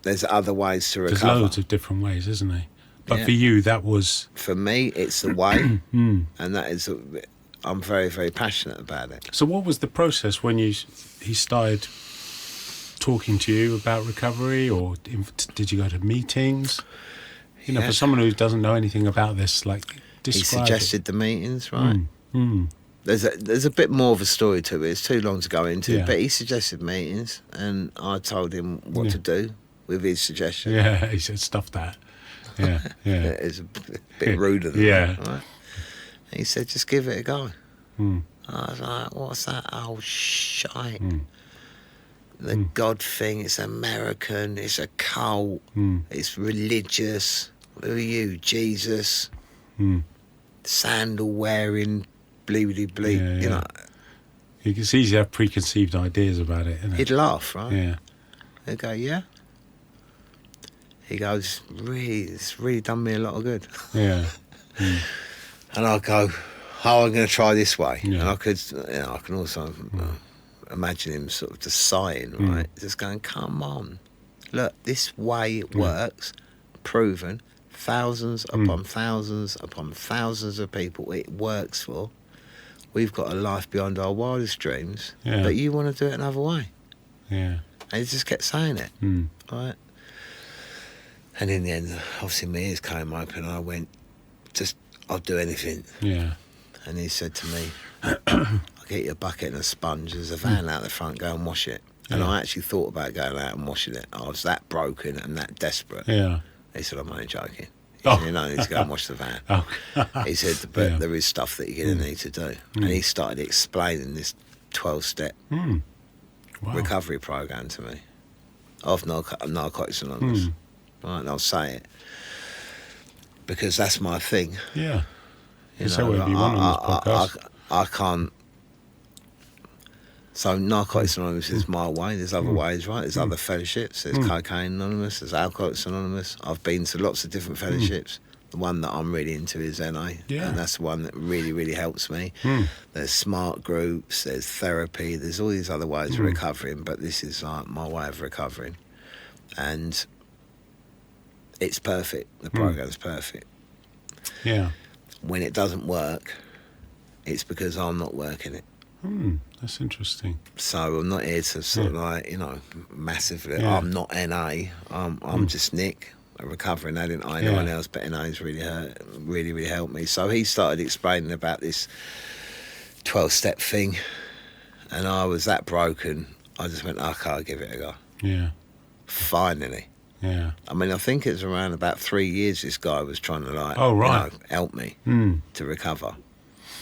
S2: There's other ways to recover.
S1: There's loads of different ways, isn't there? But for you, that was...
S2: For me, it's the way. And that is... I'm very, very passionate about it.
S1: So what was the process when he started talking to you about recovery, or did you go to meetings? For someone who doesn't know anything about this, like, describe
S2: He suggested the meetings, right? There's a bit more of a story to it. It's too long to go into, but he suggested meetings, and I told him what to do with his suggestion.
S1: Yeah, he said, stuff that. Yeah.
S2: It's a bit ruder than that, right? He said, just give it a go. I was like, what's that? Oh, shite. The God thing, it's American, it's a cult, it's religious. Who are you, Jesus? Sandal wearing, bleedy.
S1: It's easy to have preconceived ideas about it, isn't it?
S2: He'd laugh, right?
S1: Yeah.
S2: He'd go, yeah? He goes, it's really done me a lot of good.
S1: Yeah.
S2: And I go, I'm going to try this way.
S1: Yeah.
S2: And I can also imagine him sort of just sighing, right? Just going, come on. Look, this way it works, proven, thousands upon thousands upon thousands of people it works for. We've got a life beyond our wildest dreams, but you want to do it another way.
S1: Yeah.
S2: And he just kept saying it, right? And in the end, obviously my ears came open and I went, I'll do anything.
S1: Yeah.
S2: And he said to me, I'll get you a bucket and a sponge. There's a van out the front, go and wash it. And I actually thought about going out and washing it. I was that broken and that desperate.
S1: Yeah.
S2: He said, I'm only joking. He said, you don't need to go and wash the van. He said, but there is stuff that you're going to need to do. And he started explaining this 12-step recovery program to me of Narcotics Anonymous. Right, and I'll say it because that's my thing.
S1: Yeah. You know, whatever you want on this podcast.
S2: I can't. So Narcotics Anonymous is my way. There's other ways, right? There's other fellowships. There's Cocaine Anonymous. There's Alcoholics Anonymous. I've been to lots of different fellowships. The one that I'm really into is NA, and that's the one that really, really helps me. There's smart groups. There's therapy. There's all these other ways of recovering, but this is like my way of recovering, and it's perfect. The program's perfect.
S1: Yeah.
S2: When it doesn't work, it's because I'm not working it.
S1: That's interesting.
S2: So I'm not here to sort of like, you know, massively. Yeah. I'm not NA. I'm just Nick, a recovering addict. I know one else, but NA's really helped me. So he started explaining about this 12-step thing, and I was that broken. I just went, okay, I'll give it a go.
S1: Yeah.
S2: Finally.
S1: Yeah.
S2: I mean, I think it was around about 3 years this guy was trying to like, help me to recover.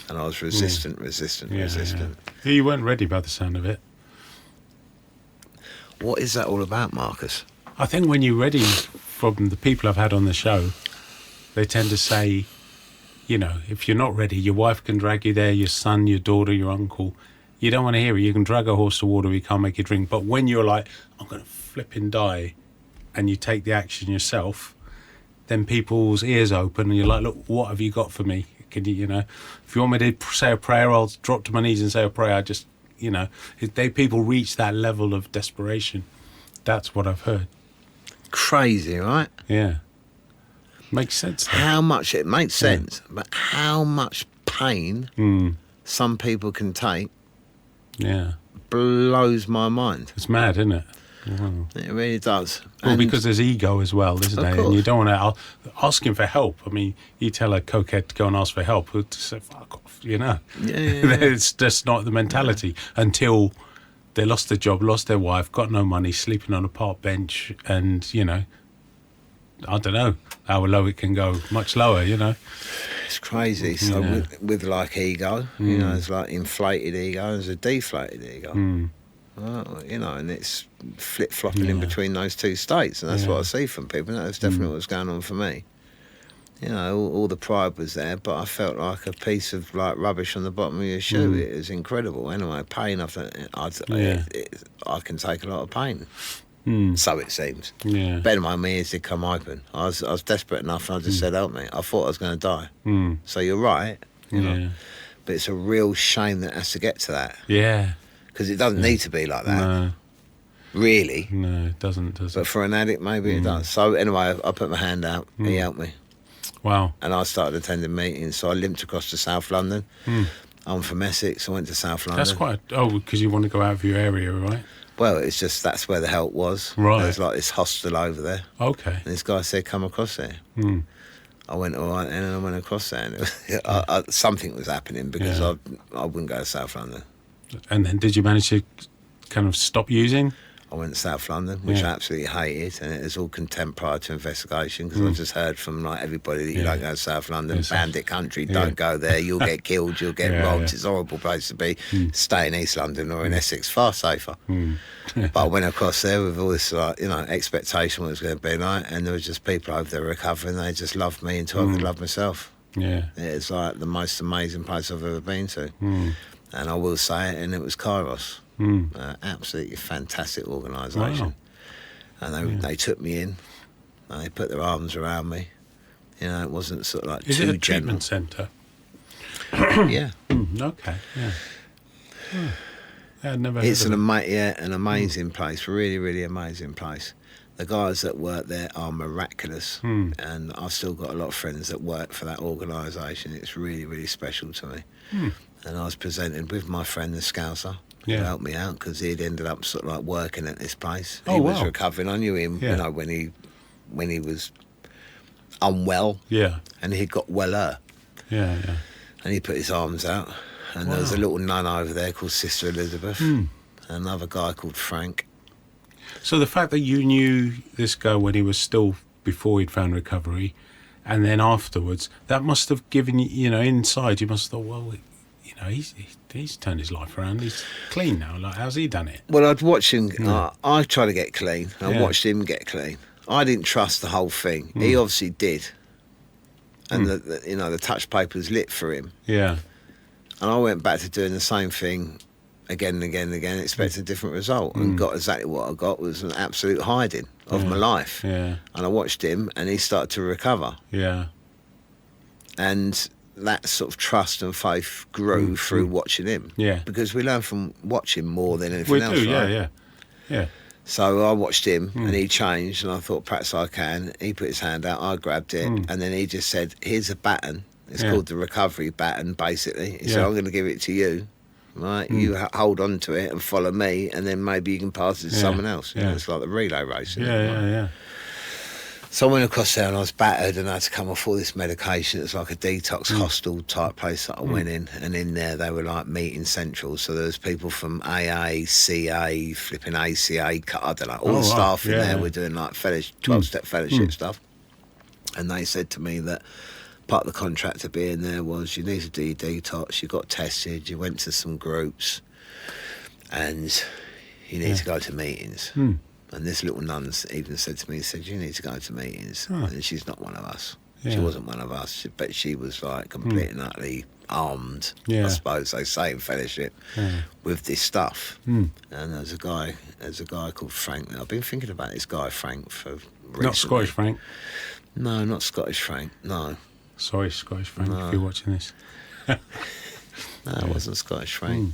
S2: And I was resistant.
S1: Yeah. You weren't ready by the sound of it.
S2: What is that all about, Marcus?
S1: I think when you're ready, from the people I've had on the show, they tend to say, you know, if you're not ready, your wife can drag you there, your son, your daughter, your uncle. You don't want to hear it. You can drag a horse to water, you can't make it drink. But when you're like, I'm going to flipping die, and you take the action yourself, then people's ears open and you're like, look, what have you got for me? Can you, you know, if you want me to say a prayer, I'll drop to my knees and say a prayer. I just, you know, people reach that level of desperation. That's what I've heard.
S2: Crazy, right?
S1: Yeah. Makes sense. Though.
S2: How much, it makes sense, but how much pain some people can take blows my mind.
S1: It's mad, isn't it? Wow.
S2: It really does.
S1: Well, because there's ego as well, isn't there? And you don't want to ask him for help. I mean, you tell a cokehead to go and ask for help, who'll just say, fuck off, you know?
S2: Yeah.
S1: It's just not the mentality until they lost their job, lost their wife, got no money, sleeping on a park bench, and, you know, I don't know how low it can go, much lower, you know?
S2: It's crazy. So with like ego, you know, there's like inflated ego, there's a deflated ego. You know, and it's flip-flopping in between those two states, and that's what I see from people. That's definitely what's going on for me. You know, all the pride was there, but I felt like a piece of like rubbish on the bottom of your shoe. It was incredible. Anyway, pain, I can take a lot of pain. So it seems.
S1: Yeah.
S2: Better my ears did come open. I was desperate enough, and I just said, help me. I thought I was going to die. So you're right, you know. But it's a real shame that it has to get to that.
S1: Yeah.
S2: Because it doesn't need to be like that.
S1: No.
S2: Really.
S1: No, it doesn't, does it?
S2: But for an addict, maybe it does. So anyway, I put my hand out. He helped me.
S1: Wow.
S2: And I started attending meetings. So I limped across to South London. I'm from Essex. I went to South London.
S1: That's quite... because you want to go out of your area, right?
S2: Well, it's just that's where the help was.
S1: Right.
S2: There's like this hostel over there.
S1: Okay.
S2: And this guy said, come across there. I went, all right, and then I went across there. And it was, something was happening because I wouldn't go to South London.
S1: And then did you manage to kind of stop using?
S2: I went to South London, which I absolutely hated, and it was all contempt prior to investigation because I just heard from like everybody that you don't go to South London, bandit country, don't go there, you'll get killed, you'll get robbed, it's a horrible place to be. Stay in East London or in Essex, far safer. But I went across there with all this like, you know, expectation what it was going to be like, and there was just people over there recovering, they just loved me until I could love myself. Yeah. It's like the most amazing place I've ever been to. And I will say it, and it was Kairos. Absolutely fantastic organisation. Wow. And they took me in, and they put their arms around me. You know, it wasn't sort of like
S1: Is
S2: too
S1: it a
S2: gentle.
S1: treatment centre?
S2: Yeah.
S1: Okay, yeah. I'd never
S2: It's
S1: heard of
S2: an amazing place, really, really amazing place. The guys that work there are miraculous, and I've still got a lot of friends that work for that organisation. It's really, really special to me. And I was presented with my friend, the Scouser, who helped me out because he'd ended up sort of like working at this place.
S1: Oh,
S2: he was
S1: wow.
S2: recovering. I knew him, you know, when he was unwell.
S1: Yeah.
S2: And he got weller.
S1: Yeah, yeah.
S2: And he put his arms out. And there was a little nun over there called Sister Elizabeth. And another guy called Frank.
S1: So the fact that you knew this guy when he was still, before he'd found recovery, and then afterwards, that must have given you, you know, inside, you must have thought, well, you know, he's turned his life around. He's clean now. Like, how's he done it?
S2: Well, I'd watch him. I tried to get clean. I watched him get clean. I didn't trust the whole thing. He obviously did. And, the touch paper was lit for him.
S1: Yeah.
S2: And I went back to doing the same thing again and again and again, expecting a different result, and got exactly what I got, was an absolute hiding of my life.
S1: Yeah.
S2: And I watched him, and he started to recover.
S1: Yeah.
S2: And that sort of trust and faith grew through watching him.
S1: Yeah.
S2: Because we learn from watching more than anything else,
S1: do,
S2: right?
S1: Yeah.
S2: So I watched him, and he changed, and I thought, perhaps I can. He put his hand out, I grabbed it, and then he just said, here's a baton. It's called the recovery baton, basically. He said, I'm going to give it to you, right? You hold on to it and follow me, and then maybe you can pass it to someone else. You know, it's like the relay race.
S1: Yeah.
S2: So I went across there, and I was battered, and I had to come off all this medication. It was like a detox hostel type place that I went in, and in there they were like meeting centrals. So there was people from AA, CA, flipping ACA, I don't know, all the staff in there were doing like 12-step fellowship stuff. And they said to me that part of the contract to be in there was you need to do your detox, you got tested, you went to some groups, and you need to go to meetings. And this little nun even said to me, you need to go to meetings. And she's not one of us. She wasn't one of us, but she was like completely and utterly armed, I suppose they say in fellowship, with this stuff. And there's a guy called Frank. I've been thinking about this guy Frank for recently.
S1: Not Scottish Frank?
S2: No, not Scottish Frank, no.
S1: Sorry, Scottish Frank, if you're watching this.
S2: No, it wasn't Scottish Frank.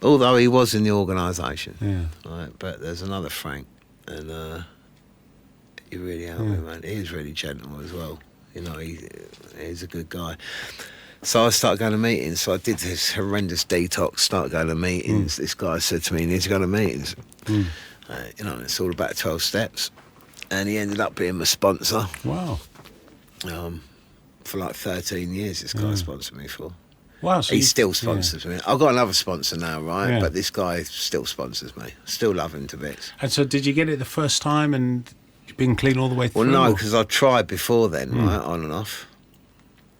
S2: Although he was in the organisation. Right, but there's another Frank, and he really helped me, man. He was really gentle as well. You know, he's a good guy. So I started going to meetings. So I did this horrendous detox, started going to meetings. This guy said to me, you need to go to meetings. You know, it's all about 12 steps. And he ended up being my sponsor.
S1: Wow.
S2: For like 13 years, this guy sponsored me for.
S1: Wow, so
S2: he still sponsors me. I've got another sponsor now, right? But this guy still sponsors me. Still love him to bits.
S1: And so did you get it the first time and you've been clean all the way through?
S2: Well, no, because I tried before then, right, on and off.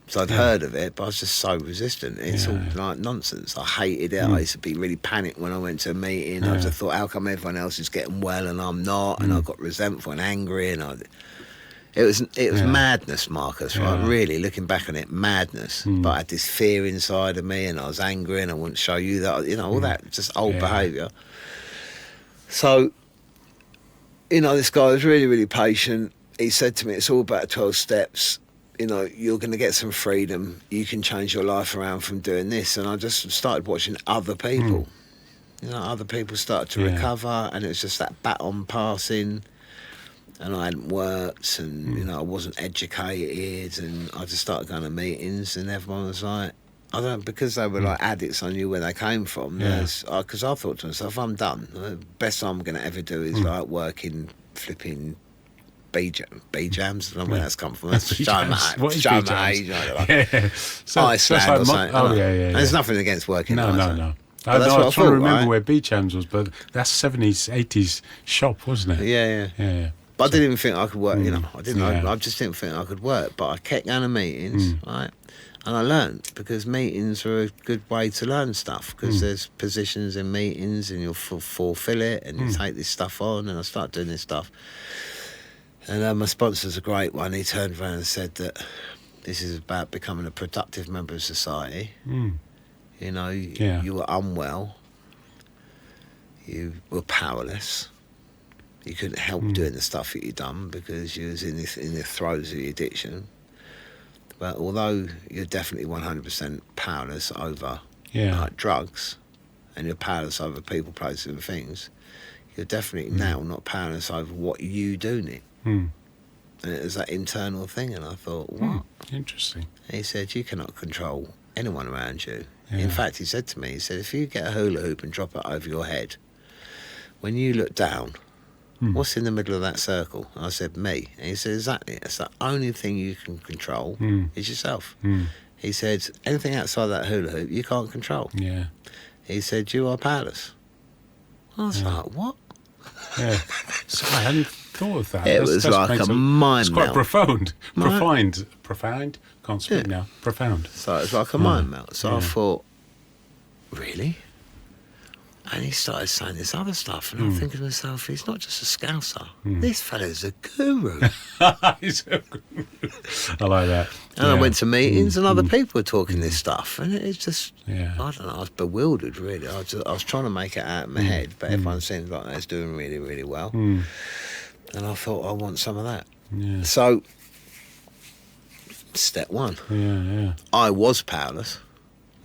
S2: So I'd heard of it, but I was just so resistant. It's all like nonsense. I hated it. I used to be really panicked when I went to a meeting. I just thought, how come everyone else is getting well and I'm not? And I got resentful and angry, and it was madness, Marcus, right? Really, looking back on it, madness. But I had this fear inside of me, and I was angry, and I wouldn't show you that, you know, all that just old behaviour. So, you know, this guy was really, really patient. He said to me, it's all about 12 steps. You know, you're going to get some freedom. You can change your life around from doing this. And I just started watching other people. You know, other people started to recover, and it was just that baton passing. And I hadn't worked, and you know, I wasn't educated, and I just started going to meetings, and everyone was like, because they were like addicts, I knew where they came from. Because I thought to myself, I'm done. The best I'm going to ever do is like working, flipping B-jams. I don't know where that's come from. That's to show my age. Iceland or something. And there's nothing against working in Iceland.
S1: No. I was trying to remember where B-jams was, but that's 70s, 80s shop, wasn't it?
S2: Yeah. But I didn't even think I could work, you know. I just didn't think I could work. But I kept going to meetings, right? And I learned, because meetings are a good way to learn stuff, because there's positions in meetings, and you'll fulfill it, and you take this stuff on, and I started doing this stuff. And my sponsor's a great one. He turned around and said that this is about becoming a productive member of society. You know, you were unwell. You were powerless. You couldn't help doing the stuff that you'd done because you was in the throes of the addiction. But although you're definitely 100% powerless over like drugs, and you're powerless over people, places and things, you're definitely now not powerless over what you do need. And it was that internal thing, and I thought, what?
S1: Interesting.
S2: He said, you cannot control anyone around you.
S1: Yeah.
S2: In fact, he said to me, he said, if you get a hula hoop and drop it over your head, when you look down, what's in the middle of that circle? And I said, me. And he said, exactly. It's the only thing you can control is yourself. He said, anything outside that hula hoop, you can't control.
S1: Yeah.
S2: He said, you are powerless. I was like, what?
S1: Yeah. So I hadn't thought of that.
S2: It was like a mind
S1: melt. It's quite profound.
S2: Right.
S1: Profound? Can't speak now. Profound.
S2: So it was like a mind melt. So I thought, really? And he started saying this other stuff, and I'm thinking to myself, he's not just a scouser. This fella's a guru.
S1: He's a guru. I like that.
S2: And I went to meetings, and other people were talking this stuff, and it's just, I don't know, I was bewildered, really. I was trying to make it out of my head, but everyone seemed like they was doing really, really well. And I thought, I want some of that.
S1: Yeah.
S2: So, step one.
S1: Yeah.
S2: I was powerless.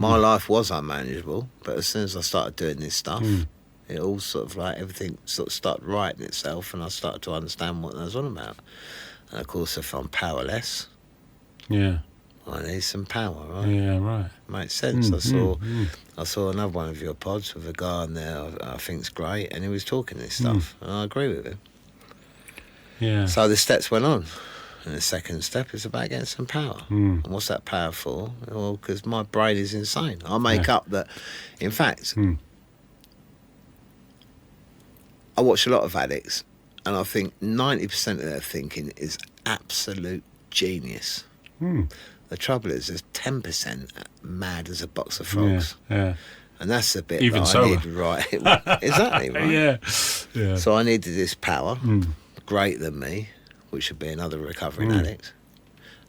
S2: My life was unmanageable, but as soon as I started doing this stuff, it all sort of like everything sort of started righting itself, and I started to understand what I was on about. And of course, if I'm powerless, I need some power, right?
S1: Yeah, right.
S2: Makes sense. I saw another one of your pods with a guy on there I think's great, and he was talking this stuff, and I agree with him.
S1: Yeah.
S2: So the steps went on. And the second step is about getting some power. And what's that power for? Well, because my brain is insane. I make up that, in fact, I watch a lot of addicts, and I think 90% of their thinking is absolute genius. The trouble is, there's 10% mad as a box of frogs.
S1: Yeah.
S2: And that's the bit
S1: Even
S2: that
S1: sober.
S2: I need, right? Exactly, right?
S1: Yeah.
S2: So I needed this power, greater than me, which would be another recovering addict.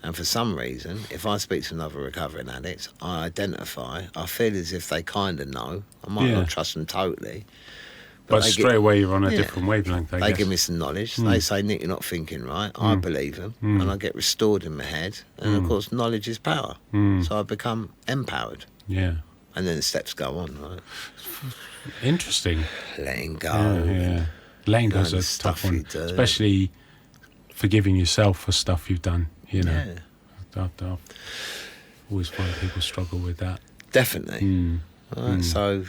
S2: And for some reason, if I speak to another recovering addict, I identify, I feel as if they kind of know. I might not trust them totally.
S1: But straight away you're on a different wavelength, I guess.
S2: They give me some knowledge. They say, Nick, you're not thinking right. I believe them. And I get restored in my head. And of course, knowledge is power. So I become empowered.
S1: Yeah.
S2: And then the steps go on, right?
S1: Interesting.
S2: Letting go.
S1: Yeah. Letting go's a tough one. Especially forgiving yourself for stuff you've done, you know. I've always find people struggle with that.
S2: Definitely. Right, so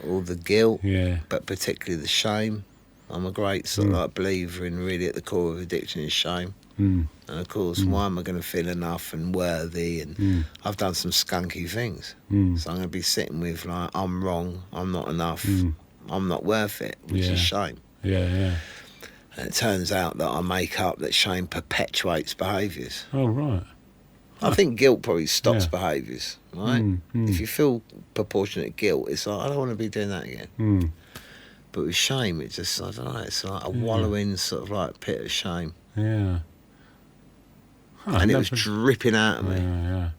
S2: all the guilt, but particularly the shame. I'm a great sort of like believer in really at the core of addiction is shame. And of course, why am I going to feel enough and worthy? And I've done some skunky things. So I'm going to be sitting with like, I'm wrong, I'm not enough, I'm not worth it, which is shame.
S1: Yeah.
S2: And it turns out that I make up that shame perpetuates behaviours.
S1: Oh, right.
S2: I think guilt probably stops behaviours, right? If you feel proportionate guilt, it's like, I don't want to be doing that again. But with shame, it's just, I don't know, it's like a wallowing sort of like pit of shame.
S1: Yeah.
S2: And it was dripping out of me.
S1: Yeah.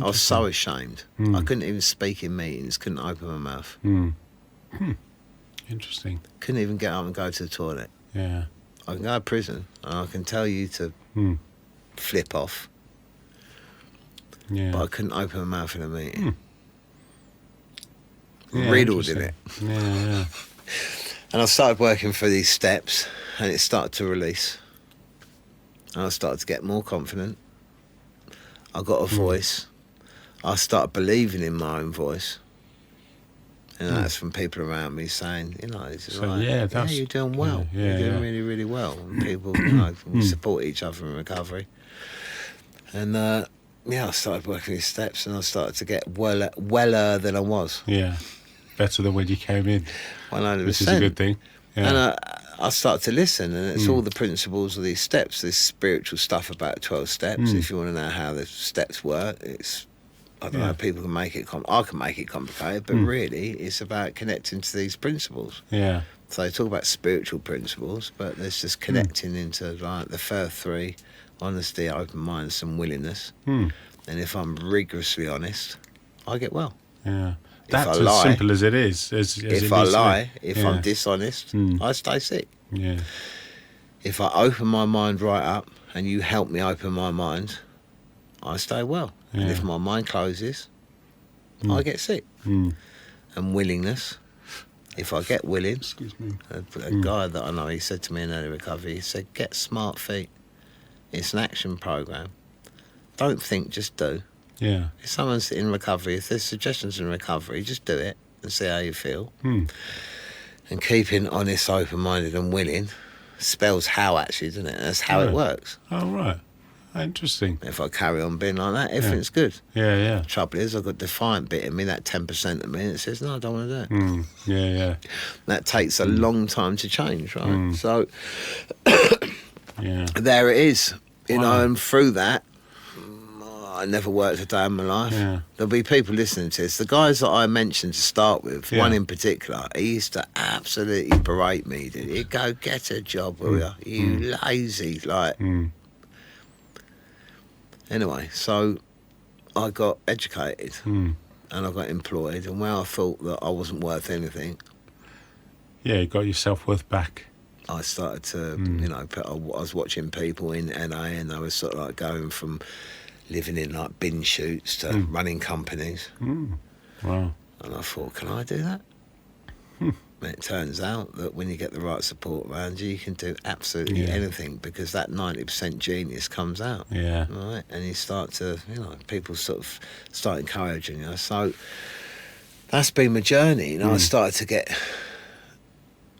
S2: I was so ashamed. I couldn't even speak in meetings, couldn't open my mouth.
S1: Interesting.
S2: Couldn't even get up and go to the toilet.
S1: Yeah.
S2: I can go to prison and I can tell you to flip off.
S1: Yeah.
S2: But I couldn't open my mouth in a meeting.
S1: Yeah,
S2: Riddled in it.
S1: Yeah.
S2: And I started working for these steps and it started to release. And I started to get more confident. I got a voice. I started believing in my own voice. And that's from people around me saying, you know, it's
S1: So,
S2: like, you're doing well. You're doing really, really well. And people, you know, we support each other in recovery. And I started working these steps and I started to get weller than I was.
S1: Yeah. Better than when you came in.
S2: 100%.
S1: Which is a good thing. Yeah.
S2: And I started to listen, and it's all the principles of these steps, this spiritual stuff about 12 steps. If you want to know how the steps work, it's, I don't know, people can make it, I can make it complicated, but really it's about connecting to these principles.
S1: Yeah.
S2: So they talk about spiritual principles, but there's just connecting into like the first three: honesty, openness, and willingness. And if I'm rigorously honest, I get well.
S1: Yeah. That's as simple as it is.
S2: If I lie, if I'm dishonest, I stay sick.
S1: Yeah.
S2: If I open my mind right up and you help me open my mind, I stay well.
S1: Yeah.
S2: And if my mind closes, I get sick. And willingness, if I get willing,
S1: Excuse me.
S2: a guy that I know, he said to me in early recovery, he said, get smart feet. It's an action program. Don't think, just do.
S1: Yeah.
S2: If someone's in recovery, if there's suggestions in recovery, just do it and see how you feel. And keeping honest, open-minded and willing spells how, actually, doesn't it? That's how it works.
S1: Oh, right. Interesting.
S2: If I carry on being like that, everything's good.
S1: Yeah.
S2: The trouble is, I've got the defiant bit in me, that 10% of me, that says, no, I don't want to do it.
S1: Yeah.
S2: That takes a long time to change, right? So,
S1: yeah.
S2: there it is. You know, and through that, I never worked a day in my life.
S1: Yeah.
S2: There'll be people listening to this. The guys that I mentioned to start with, one in particular, he used to absolutely berate me. He'd go, get a job, will you lazy, like... Anyway, so I got educated and I got employed, and where I thought that I wasn't worth anything...
S1: Yeah, you got your self-worth back.
S2: I started to, you know, I was watching people in NA, and I was sort of like going from living in like bin shoots to running companies.
S1: Wow.
S2: And I thought, can I do that? And it turns out that when you get the right support around you, you can do absolutely anything, because that 90% genius comes out.
S1: Yeah.
S2: Right? And you start to, you know, people sort of start encouraging you. So that's been my journey. You know, I started to get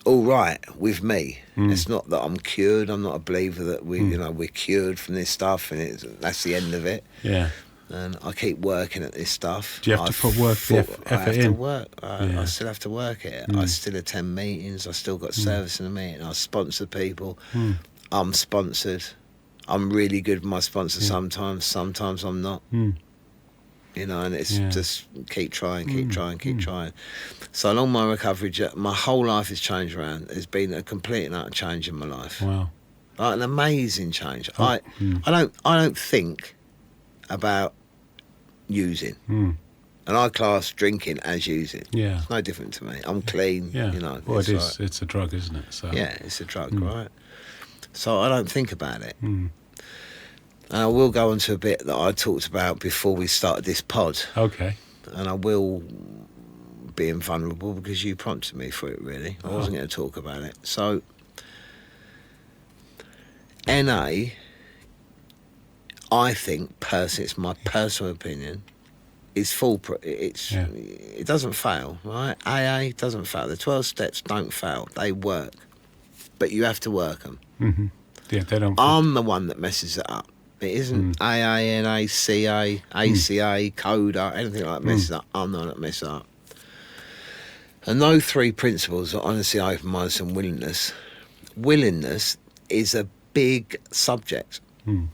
S2: all right with me. It's not that I'm cured. I'm not a believer that we're cured from this stuff and that's the end of it.
S1: Yeah.
S2: And I keep working at this stuff.
S1: Do you have to put effort
S2: I have
S1: in?
S2: to work. I still have to work it. I still attend meetings. I still got service in a meeting. I sponsor people. I'm sponsored. I'm really good with my sponsor sometimes. Sometimes I'm not. You know, and it's just keep trying. So along my recovery, my whole life has changed around. There's been a complete and utter change in my life.
S1: Wow.
S2: Like an amazing change. I don't think about using. And I class drinking as using.
S1: Yeah.
S2: It's no different to me. I'm clean,
S1: Yeah.
S2: you know.
S1: Well, it's a drug, isn't it? So.
S2: Yeah, it's a drug, right? So I don't think about it. And I will go on to a bit that I talked about before we started this pod.
S1: Okay.
S2: And I will be invulnerable because you prompted me for it, really. I wasn't going to talk about it. So, NA, I think, personally, it's my personal opinion, is foolproof. It doesn't fail, right? AA doesn't fail. The 12 steps don't fail. They work. But you have to work them.
S1: Yeah, they don't.
S2: I'm the one that messes it up. It isn't AA, NA, CA, ACA, CODA, anything like that messes up. I'm the one that messes up. And those three principles are honesty, open-mindedness and willingness. Willingness is a big subject. And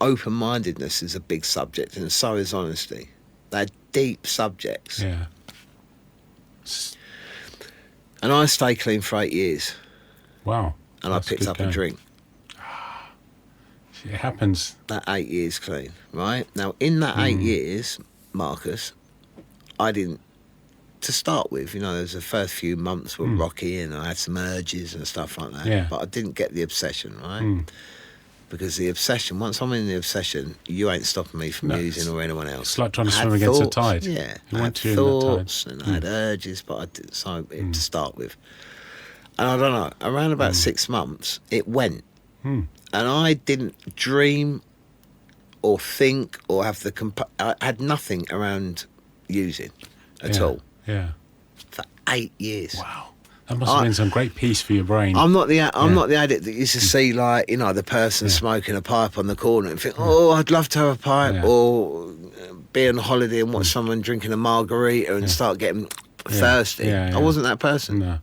S2: open-mindedness is a big subject, and so is honesty. They're deep subjects.
S1: Yeah.
S2: And I stayed clean for 8 years.
S1: Wow.
S2: And I picked up a drink.
S1: It happens.
S2: That 8 years clean, right? Now, in that 8 years, Marcus, I didn't, to start with, you know, there was the first few months were rocky and I had some urges and stuff like that.
S1: Yeah.
S2: But I didn't get the obsession, right? Because the obsession, once I'm in the obsession, you ain't stopping me from using or anyone else.
S1: It's like trying to swim against the tide.
S2: Yeah.
S1: You
S2: I
S1: want
S2: had
S1: to
S2: thoughts and I had urges, but I did to start with. And I don't know, around about 6 months, it went. And I didn't dream or think or have I had nothing around using at all.
S1: Yeah.
S2: For 8 years.
S1: Wow. That must have been some great peace for your brain.
S2: I'm not the addict that used to see, like, you know, the person smoking a pipe on the corner and think, oh, I'd love to have a pipe, or be on holiday and watch someone drinking a margarita and start getting thirsty. I wasn't that person.
S1: No.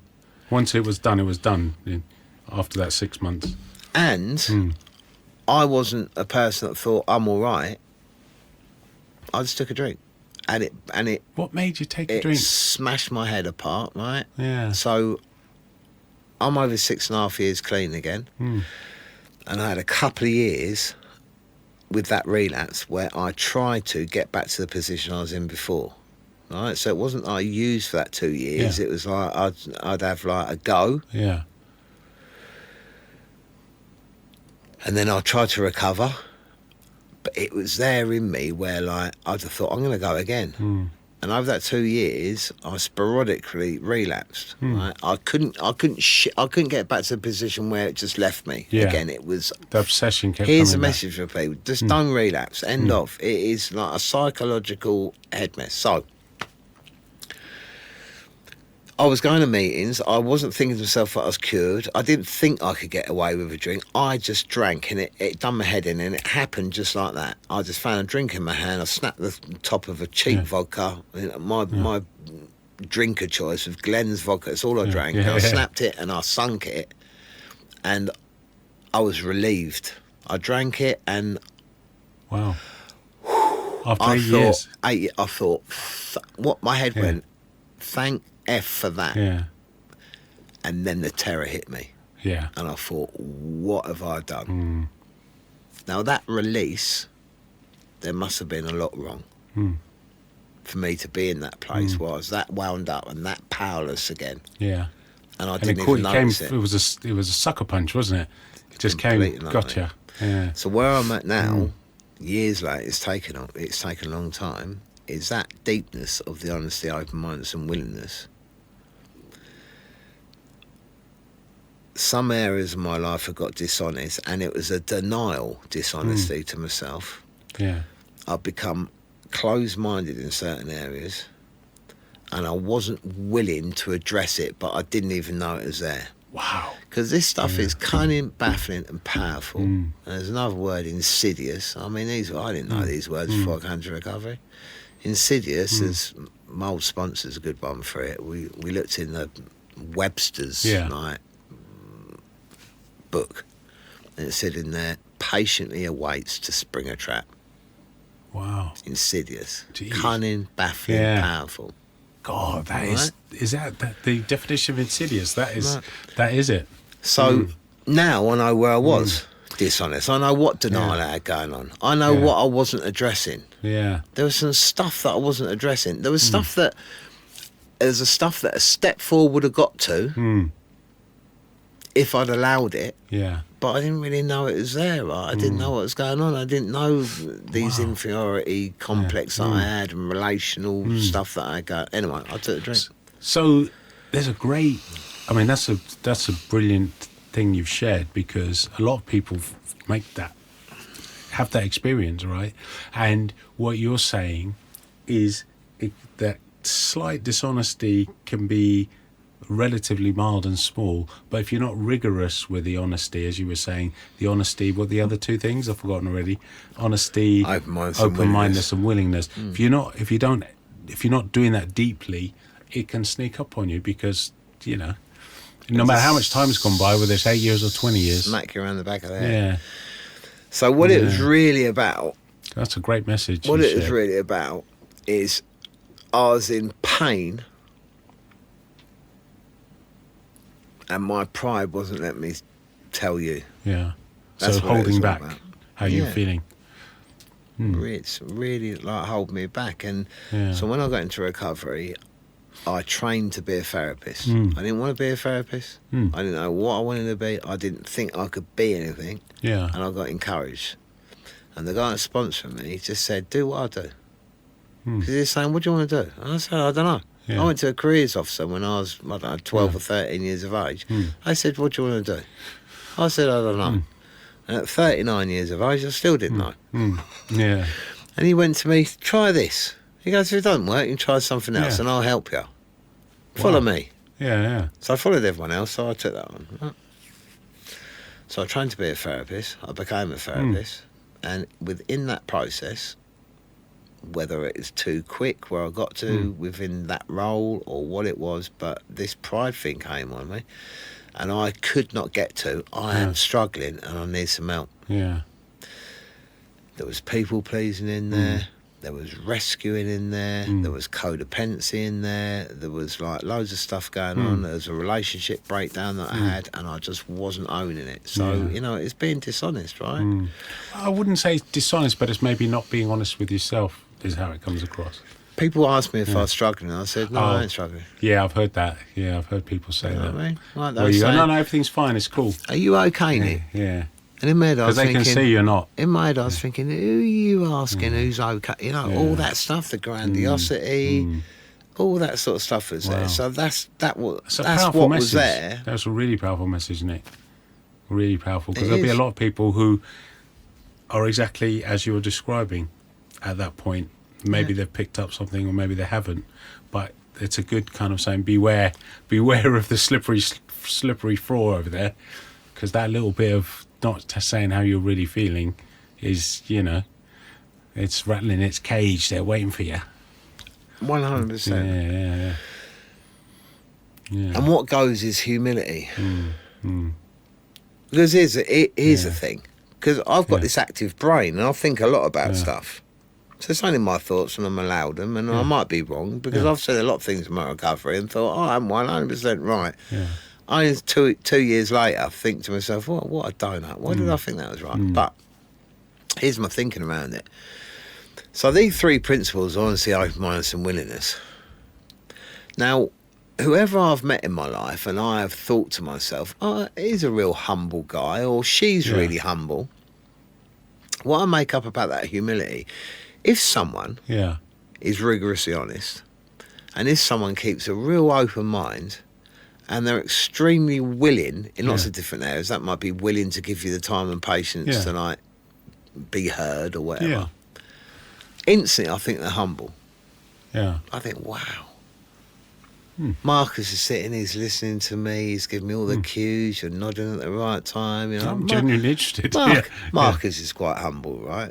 S1: Once it was done, after that 6 months.
S2: And I wasn't a person that thought I'm all right. I just took a drink, and it.
S1: What made you take a drink?
S2: It smashed my head apart, right?
S1: Yeah.
S2: So I'm over 6.5 years clean again, and I had a couple of years with that relapse where I tried to get back to the position I was in before. Right, so it wasn't that I used for that 2 years. It was like I'd have like a go.
S1: Yeah.
S2: And then I tried to recover, but it was there in me where, like, I'd have thought, I'm going to go again. And And over that 2 years, I sporadically relapsed. Right? I couldn't get back to the position where it just left me.
S1: Yeah.
S2: Again, it was
S1: The obsession kept
S2: here's
S1: coming
S2: a
S1: back.
S2: message for people: just don't relapse. End of. It is like a psychological head mess. So I was going to meetings. I wasn't thinking to myself that I was cured. I didn't think I could get away with a drink. I just drank, and it done my head in, and it happened just like that. I just found a drink in my hand. I snapped the top of a cheap vodka. My drink of choice was Glen's vodka. It's all I drank. And I snapped it, and I sunk it, and I was relieved. I drank it, and
S1: wow. After 8 years.
S2: I thought, what my head went, thank F for that.
S1: Yeah.
S2: And then the terror hit me.
S1: Yeah.
S2: And I thought, what have I done? Now, that release, there must have been a lot wrong for me to be in that place where I was that wound up and that powerless again.
S1: Yeah.
S2: And I didn't even notice it.
S1: It was a sucker punch, wasn't it? It just
S2: Completely
S1: came, gotcha. Yeah.
S2: So where I'm at now, years later, it's taken a long time, is that deepness of the honesty, open-mindedness and willingness. Some areas of my life I got dishonest, and it was a denial dishonesty to myself.
S1: Yeah.
S2: I've become closed-minded in certain areas, and I wasn't willing to address it, but I didn't even know it was there.
S1: Wow.
S2: Because this stuff is cunning, baffling and powerful. And there's another word, insidious. I mean, I didn't know these words before I came to recovery. Insidious, as my old sponsor's a good one for it. We looked in the Webster's book, and it said in there, patiently awaits to spring a trap.
S1: Wow.
S2: Insidious.
S1: Jeez.
S2: Cunning, baffling, powerful.
S1: God, that is that the definition of insidious? That is it.
S2: So now I know where I was dishonest. I know what denial I had going on. I know what I wasn't addressing.
S1: Yeah.
S2: There was some stuff that I wasn't addressing. There was stuff that a step forward would have got to if I'd allowed it.
S1: Yeah.
S2: But I didn't really know it was there. Right? I didn't know what was going on. I didn't know these inferiority complex that I had and relational stuff that I got. Anyway, I took a drink.
S1: So there's that's a brilliant thing you've shared, because a lot of people have that experience, right? And what you're saying is that slight dishonesty can be relatively mild and small, but if you're not rigorous with the honesty, as you were saying, the honesty, what the other two things I've forgotten already, honesty, open-mindedness and willingness. If you're not doing that deeply, it can sneak up on you, because no matter how much time has gone by, whether it's 8 years or 20 years,
S2: smack you around the back of the head.
S1: Yeah.
S2: So what it was really about,
S1: that's a great message.
S2: What it was really about is I was in pain, and my pride wasn't letting me tell you.
S1: Yeah.
S2: That's
S1: so holding back
S2: about.
S1: how you're feeling.
S2: It's really like holding me back. And so when I got into recovery, I trained to be a therapist. I didn't want to be a therapist. I didn't know what I wanted to be. I didn't think I could be anything.
S1: Yeah.
S2: And I got encouraged. And the guy that sponsored me just said, do what I do. Because he was saying, what do you want to do? And I said, I don't know.
S1: Yeah.
S2: I went to a careers officer when I was, 12 or 13 years of age. I said, what do you want to do? I said, I don't know. And at 39 years of age, I still didn't know.
S1: Yeah.
S2: And he went to me, try this. He goes, if it doesn't work, you can try something else and I'll help you. Follow me.
S1: Yeah.
S2: So I followed everyone else, so I took that one. So I trained to be a therapist. I became a therapist. And within that process, whether it was too quick where I got to within that role or what it was, but this pride thing came on me and I could not get to. I am struggling and I need some help.
S1: Yeah.
S2: There was people pleasing in there. There was rescuing in there. There was codependency in there. There was like loads of stuff going on. There was a relationship breakdown that I had, and I just wasn't owning it. So, it's being dishonest, right?
S1: I wouldn't say it's dishonest, but it's maybe not being honest with yourself is how it comes across.
S2: People ask me if I was struggling. I said, no, I ain't struggling.
S1: Yeah, I've heard that. Yeah, I've heard people say that.
S2: What I mean? Like
S1: Where you go, no, everything's fine, it's cool.
S2: Are you okay, Nick?
S1: Yeah.
S2: And in my head, I was
S1: because they
S2: thinking,
S1: can see you're not.
S2: In my head, I was thinking, who are you asking? Who's okay? All that stuff, the grandiosity, all that sort of stuff was there. So that's what was there.
S1: That's a really powerful message, Nick. Really powerful, because there'll be a lot of people who are exactly as you were describing at that point. Maybe they've picked up something, or maybe they haven't. But it's a good kind of saying, beware of the slippery floor over there, because that little bit of not saying how you're really feeling is, it's rattling its cage. They're waiting for you.
S2: 100%. Yeah. And what goes is humility. Because here's the thing. Because I've got this active brain, and I think a lot about stuff. So it's only my thoughts, and I'm allowed them, and I might be wrong, because I've said a lot of things in my recovery and thought, I'm 100% right.
S1: Yeah.
S2: I, 2 years later, think to myself, what a donut. Why did I think that was right? But here's my thinking around it. So these 3 principles, honesty, open-mindedness and willingness. Now, whoever I've met in my life, and I have thought to myself, he's a real humble guy, or she's really humble, what I make up about that humility, if someone is rigorously honest, and if someone keeps a real open mind, and they're extremely willing in lots of different areas, that might be willing to give you the time and patience to like be heard or whatever. Instantly, I think they're humble.
S1: Yeah.
S2: I think, wow. Marcus is sitting, he's listening to me, he's giving me all the cues, you're nodding at the right time.
S1: I'm genuinely interested.
S2: Marcus is quite humble, right?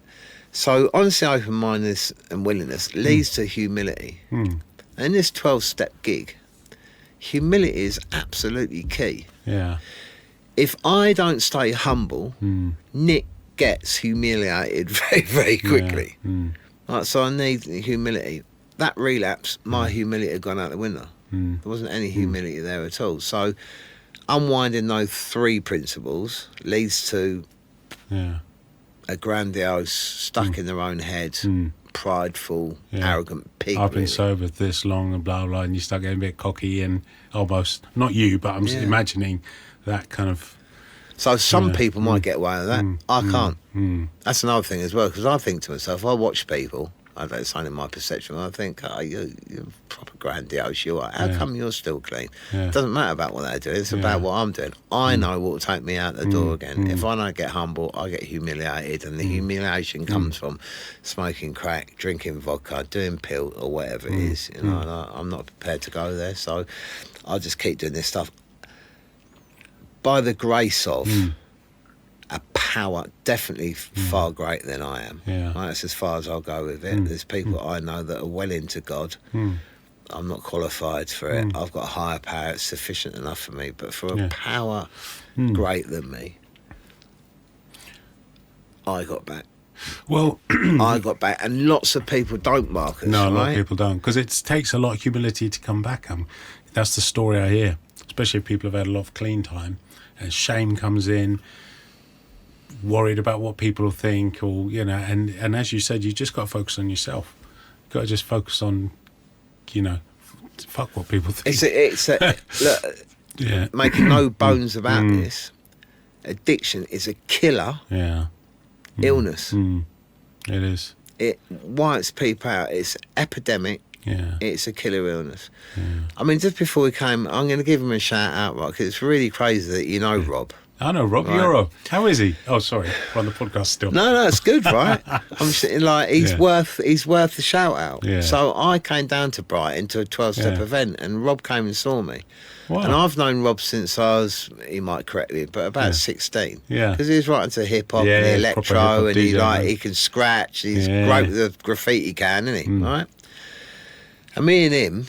S2: So honesty, open-mindedness and willingness leads to humility. And in this 12-step gig, humility is absolutely key.
S1: Yeah.
S2: If I don't stay humble, Nick gets humiliated very, very quickly. Right, so I need humility. That relapse, my humility had gone out the window. There wasn't any humility there at all. So unwinding those 3 principles leads to a grandiose, stuck in their own head, prideful, arrogant pig.
S1: I've been sober this long and blah, blah, and you start getting a bit cocky and almost, not you, but I'm imagining that kind of...
S2: So some people might get away with that. I can't. That's another thing as well, because I think to myself, I watch people, I don't say in my perception, I think, you're proper grandiose, you are. How come you're still clean? It doesn't matter about what they're doing, it's about what I'm doing. I know what will take me out the door again. If I don't get humble, I get humiliated, and the humiliation comes from smoking crack, drinking vodka, doing pills, or whatever it is. And I'm not prepared to go there, so I'll just keep doing this stuff. By the grace of a power definitely far greater than I am. Right, that's as far as I'll go with it. There's people I know that are well into God. I'm not qualified for it. I've got a higher power. It's sufficient enough for me. But for a power greater than me, I got back.
S1: Well,
S2: I got back, and lots of people don't, Marcus.
S1: No, a lot
S2: right?
S1: of people don't, because it takes a lot of humility to come back. That's the story I hear, especially if people have had a lot of clean time, and shame comes in, worried about what people think, or and as you said, you just got to focus on yourself. You've got to just focus on, fuck what people think.
S2: Look, making no bones about this, addiction is a killer. Illness.
S1: It is.
S2: It wipes people out. It's epidemic. It's a killer illness. I mean, just before we came, I'm going to give him a shout out, right? Because it's really crazy that you know Rob.
S1: I know Rob. Right? You're Rob. How is he? Oh, sorry, we're on the podcast still.
S2: No, it's good, right? I'm sitting like he's worth the shout out. So I came down to Brighton to a 12-step event, and Rob came and saw me. Wow. And I've known Rob since I was, he might correct me, but about 16. Because he was right into hip hop and the electro, and he can scratch. He's great with the graffiti can, isn't he? Right? And me and him,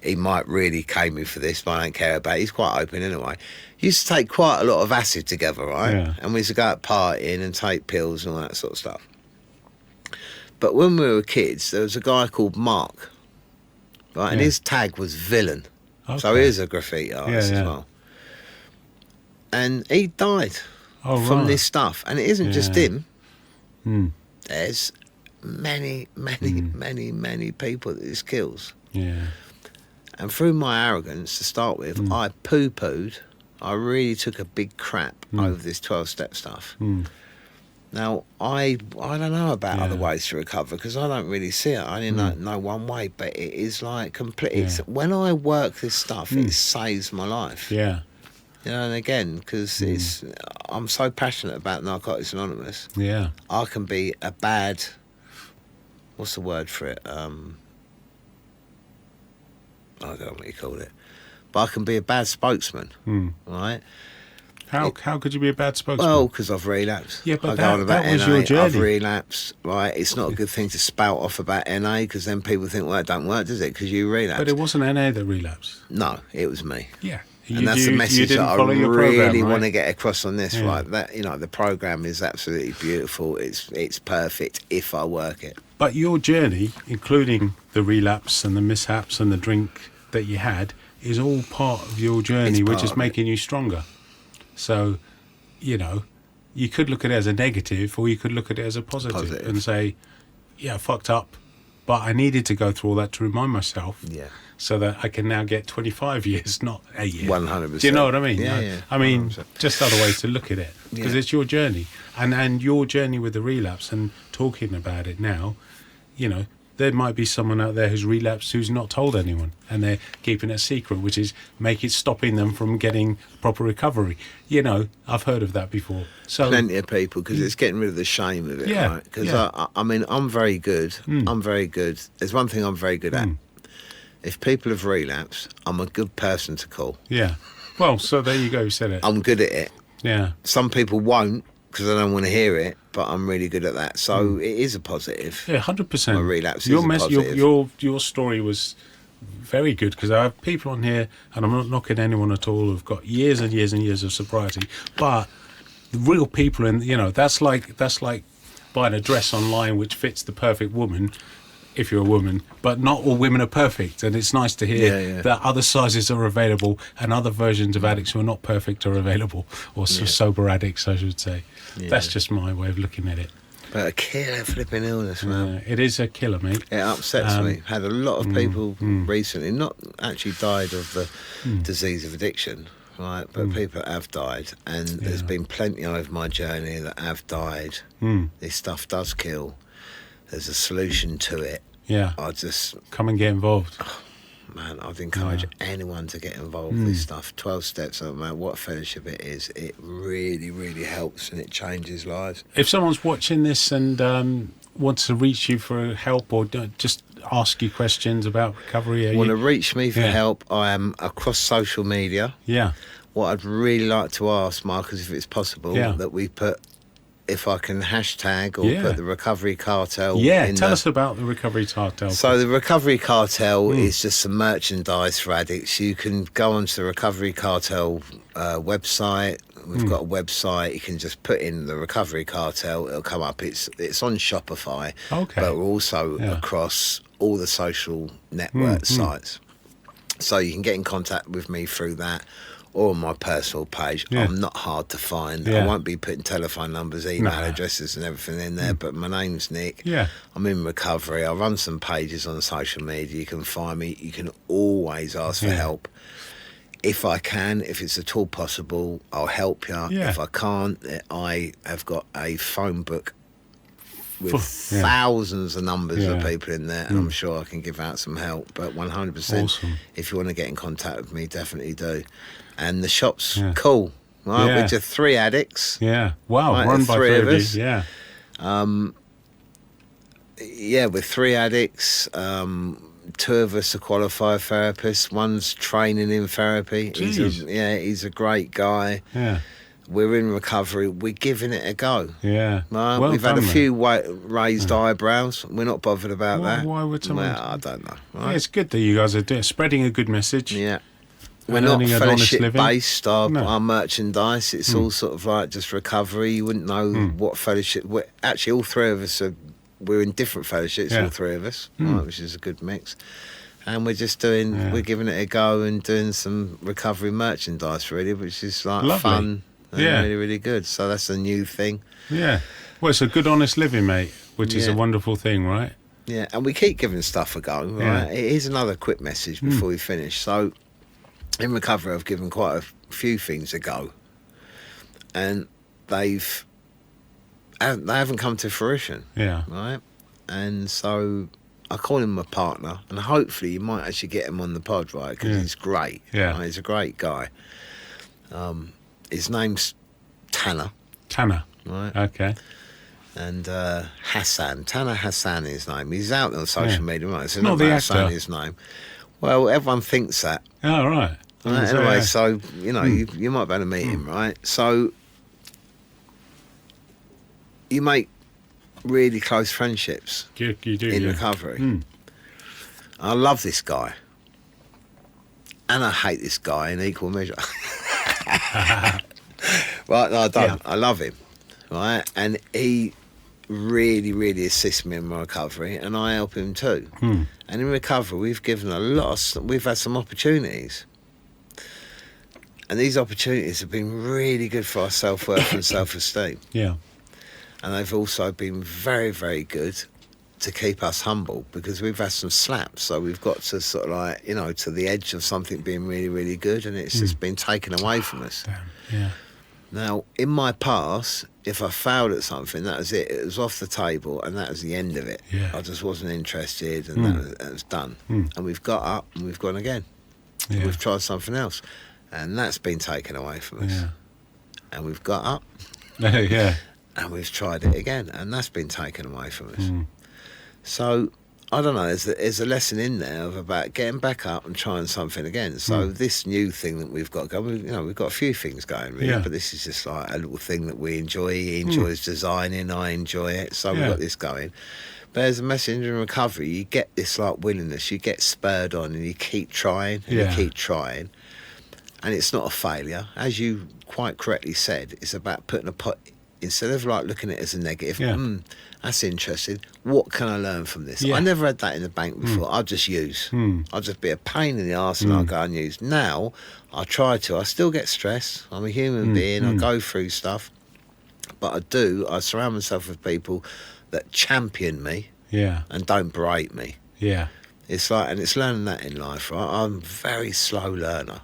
S2: he might really cane me for this, but I don't care about it. He's quite open anyway. Used to take quite a lot of acid together, right? And we used to go out partying and take pills and all that sort of stuff. But when we were kids, there was a guy called Mark, right? And his tag was villain. So he is a graffiti artist as well. And he died from this stuff. And it isn't just him. There's many people that this kills. And through my arrogance, to start with, I poo-pooed. I really took a big crap over this 12-step stuff. Now, I don't know about other ways to recover because I don't really see it. I only know one way, but it is like complete. When I work this stuff, it saves my life.
S1: Yeah.
S2: You know, and again, because I'm so passionate about Narcotics Anonymous.
S1: Yeah.
S2: I can be a bad, what's the word for it? I don't know what you call it. But I can be a bad spokesman, right?
S1: How could you be a bad spokesman?
S2: Well, because I've relapsed.
S1: Yeah, but
S2: that
S1: was your journey.
S2: I've relapsed, right? It's not a good thing to spout off about NA because then people think, well, it don't work, does it? Because you relapsed.
S1: But it wasn't NA that relapsed.
S2: No, it was me.
S1: Yeah.
S2: And that's the message that I really want to get across on this,
S1: Yeah.
S2: right? That, you know, the program is absolutely beautiful. It's perfect if I work it.
S1: But your journey, including the relapse and the mishaps and the drink that you had, is all part of your journey, which is making you stronger. So, you know, you could look at it as a negative, or you could look at it as a positive. And say, yeah, I fucked up, but I needed to go through all that to remind myself.
S2: Yeah.
S1: So that I can now get 25 years, not a year.
S2: 100%.
S1: Do you know what I mean?
S2: Yeah.
S1: I mean, 100%. Just other ways to look at it. Because it's your journey. And your journey with the relapse and talking about it now, you know, there might be someone out there who's relapsed who's not told anyone. And they're keeping it secret, which is stopping them from getting proper recovery. You know, I've heard of that before. So
S2: plenty of people, because it's getting rid of the shame of it, right? Because, I mean, I'm very good. I'm very good. There's one thing I'm very good at. If people have relapsed, I'm a good person to call. Yeah.
S1: Well, so there you go, you said it.
S2: I'm good at it.
S1: Yeah.
S2: Some people won't because I don't want to hear it, but I'm really good at that. So it is a positive.
S1: Yeah, 100%.
S2: My relapse is a positive.
S1: Your story was very good, because I have people on here, and I'm not knocking anyone at all, who've got years and years and years of sobriety, but the real people, and you know, that's like buying a dress online which fits the perfect woman, if you're a woman, but not all women are perfect, and it's nice to hear that other sizes are available and other versions of addicts who are not perfect are available, or sober addicts, I should say. That's just my way of looking at it.
S2: But a killer flipping illness, man.
S1: It is a killer, mate.
S2: It upsets me. Had a lot of people recently not actually died of the disease of addiction, right? But people that have died, and there's been plenty over my journey that have died. This stuff does kill. There's a solution to it. Yeah. I just
S1: come and get involved.
S2: Man, I'd encourage anyone to get involved with this stuff. 12 steps, no matter what fellowship it is, it really, really helps, and it changes lives.
S1: If someone's watching this and wants to reach you for help, or just ask you questions about recovery,
S2: want to reach me for help, I am across social media. Yeah. What I'd really like to ask, Marcus, if it's possible, that we put, if I can hashtag or put the Recovery Cartel.
S1: Tell us about the Recovery Cartel.
S2: So the Recovery Cartel is just some merchandise for addicts. You can go onto the Recovery Cartel website. We've got a website. You can just put in the Recovery Cartel. It'll come up. It's on Shopify. Okay. But we're also across all the social network sites. So you can get in contact with me through that, or on my personal page. I'm not hard to find. I won't be putting telephone numbers, email addresses and everything in there, but my name's Nick. I'm in recovery. I run some pages on social media. You can find me. You can always ask for help. If I can, if it's at all possible, I'll help you. If I can't, I have got a phone book with thousands of numbers of people in there, and I'm sure I can give out some help. But 100%, if you want to get in contact with me, definitely do. And the shop's cool, right? We're just 3 addicts.
S1: Yeah. Wow.
S2: Right,
S1: Run by
S2: 3 of us.
S1: Yeah.
S2: We're 3 addicts. 2 of us are qualified therapists. One's training in therapy. He's a great guy. Yeah. We're in recovery. We're giving it a go. Yeah. Right? Well, we've had a few raised eyebrows. We're not bothered about that.
S1: Why would someone?
S2: Well, I don't know. Right?
S1: Yeah, it's good that you guys are spreading a good message.
S2: Yeah. We're not fellowship based. Our merchandise, it's all sort of like just recovery. You wouldn't know what fellowship. Actually, all 3 of us we're in different fellowships. All 3 of us, right, which is a good mix. And we're just doing. We're giving it a go and doing some recovery merchandise, really, which is like fun. And really, really good. So that's a new thing. Yeah.
S1: Well, it's a good, honest living, mate, which is a wonderful thing, right?
S2: Yeah, and we keep giving stuff a go, right? Here's another quick message before we finish. So, in recovery, I've given quite a few things a go, and they haven't come to fruition.
S1: Yeah.
S2: Right. And so I call him my partner, and hopefully you might actually get him on the pod, right? Because he's great.
S1: Yeah.
S2: Right? He's a great guy. His name's Tanner.
S1: Tanner.
S2: Right.
S1: Okay.
S2: And Hassan. Tanner Hassan is his name. He's out on social media, right? So
S1: Not the
S2: Hassan
S1: actor.
S2: his name. Well, everyone thinks that.
S1: Oh, right.
S2: Right, anyway, so, you know, you might be able to meet him, right? So you make really close friendships
S1: You do,
S2: in recovery. I love this guy. And I hate this guy in equal measure. Right, no, I don't.
S1: Yeah.
S2: I love him, right? And he really, really assists me in my recovery, and I help him too. And in recovery, we've had some opportunities. And these opportunities have been really good for our self-worth and self-esteem.
S1: Yeah.
S2: And they've also been very, very good to keep us humble, because we've had some slaps. So we've got to sort of like, you know, to the edge of something being really, really good, and it's just been taken away from us.
S1: Damn. Yeah.
S2: Now, in my past, if I failed at something, that was it. It was off the table, and that was the end of it.
S1: Yeah.
S2: I just wasn't interested, and that was done. And we've got up, and we've gone again.
S1: Yeah.
S2: We've tried something else, and that's been taken away from us.
S1: Yeah.
S2: And we've got up,
S1: Yeah.
S2: and we've tried it again, and that's been taken away from us. So I don't know, there's a lesson in there about getting back up and trying something again. So this new thing that we've got going, you know, we've got a few things going really, but this is just like a little thing that we enjoy. He enjoys designing, I enjoy it, so we've got this going. But as a messenger in recovery, you get this like willingness, you get spurred on, and you keep trying, and you keep trying, and it's not a failure. As you quite correctly said, it's about putting a pot, instead of like looking at it as a negative, that's interesting, what can I learn from this? I never had that in the bank before. I'd just use. I'd just be a pain in the arse, and I'll go and use. Now, I still get stressed. I'm a human being, I go through stuff. But I surround myself with people that champion me and don't berate me.
S1: Yeah.
S2: It's like, and it's learning that in life, right? I'm a very slow learner.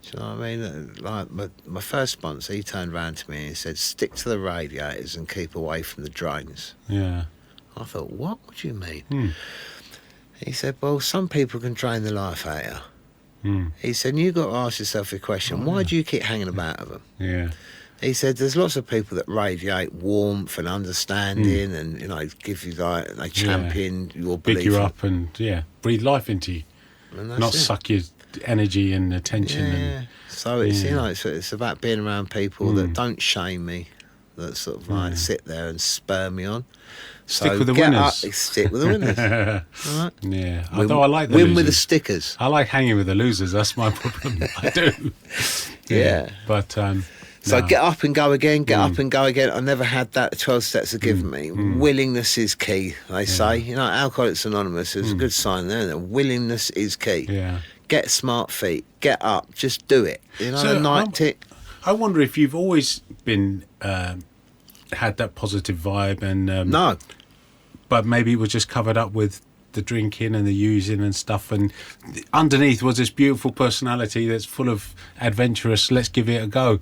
S2: Do you know what I mean? Like my first sponsor, he turned around to me and he said, stick to the radiators and keep away from the drains.
S1: Yeah.
S2: I thought, what do you mean? He said, well, some people can drain the life out of you. He said, you've got to ask yourself a question, why do you keep hanging about with them?
S1: Yeah.
S2: He said, there's lots of people that radiate warmth and understanding and, you know, give you like, they champion your belief.
S1: Pick you up and, breathe life into you. Not suck your energy and attention.
S2: Yeah. So it's, you know, it's about being around people that don't shame me, that sort of like sit there and spur me on.
S1: Stick with the winners.
S2: Stick with the winners. Right?
S1: Yeah. Although I like the
S2: win
S1: losers.
S2: with the stickers.
S1: I like hanging with the losers. That's my problem. I do.
S2: Yeah.
S1: But
S2: so get up and go again. Get up and go again. I never had that. 12 steps have given me. Willingness is key. They say. You know, Alcoholics Anonymous is a good sign there. That willingness is key.
S1: Yeah.
S2: Get smart feet. Get up. Just do it. You know,
S1: So
S2: night tick.
S1: I wonder if you've always been had that positive vibe and
S2: No.
S1: but maybe it was just covered up with the drinking and the using and stuff, and underneath was this beautiful personality that's full of adventurous, let's give it a go.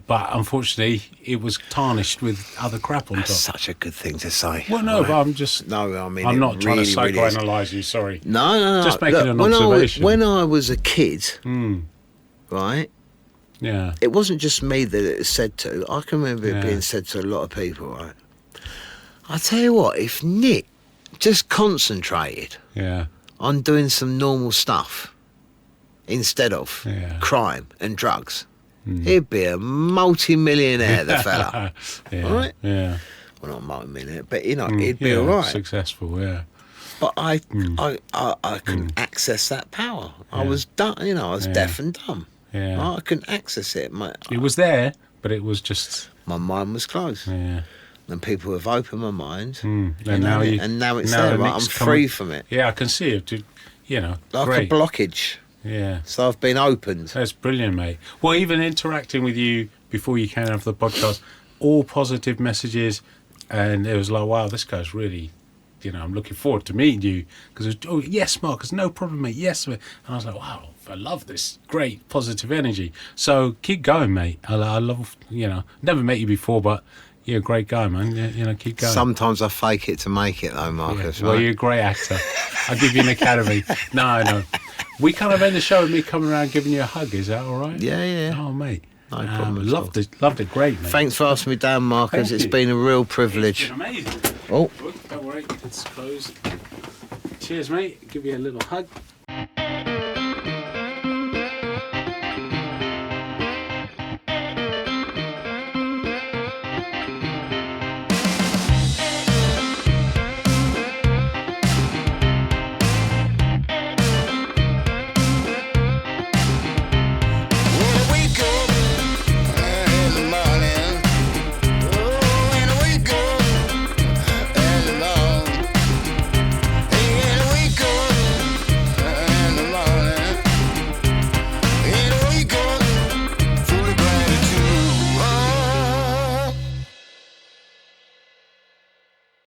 S1: But unfortunately, it was tarnished with other crap on top.
S2: That's such a good thing to say.
S1: Well, no, but I'm just...
S2: No, I mean...
S1: I'm not trying to
S2: really
S1: psychoanalyse you, sorry.
S2: No.
S1: Just making an
S2: when
S1: observation.
S2: When I was a kid, right,
S1: Yeah.
S2: it wasn't just me that it was said to. I can remember it being said to a lot of people, right? I tell you what, if Nick just concentrated on doing some normal stuff instead of crime and drugs, he'd be a multi-millionaire, the fella. Right?
S1: Yeah.
S2: Well, not multi-millionaire, but, you know, he'd be all right.
S1: Successful, yeah.
S2: But I couldn't access that power. I was done, you know, I was deaf and dumb.
S1: Yeah.
S2: Right? I couldn't access it.
S1: It was there, but it was just...
S2: My mind was closed.
S1: Yeah.
S2: And people have opened my mind.
S1: And now
S2: it's there, right? I'm free from it.
S1: Yeah, I can see it. You know,
S2: like
S1: great.
S2: a blockage.
S1: Yeah.
S2: So I've been opened.
S1: That's brilliant, mate. Well, even interacting with you before you came out for the podcast, all positive messages, and it was like, wow, this guy's really I'm looking forward to meeting you. Because, oh, yes, Marcus, no problem, mate. Yes, mate. And I was like, wow, I love this great positive energy. So keep going, mate. I love, never met you before, but you're a great guy, man. Keep going.
S2: Sometimes I fake it to make it, though, Marcus.
S1: Yeah. Well,
S2: right?
S1: you're a great actor. I'll give you an academy. No. We kind of end the show with me coming around giving you a hug. Is that all right?
S2: Yeah.
S1: Oh, mate.
S2: No problem.
S1: Loved it. Great, mate.
S2: Thanks for asking me down, Marcus. It's been a real privilege.
S1: It's been amazing.
S2: Oh.
S1: Don't worry. It's closed. Cheers, mate. Give you a little hug.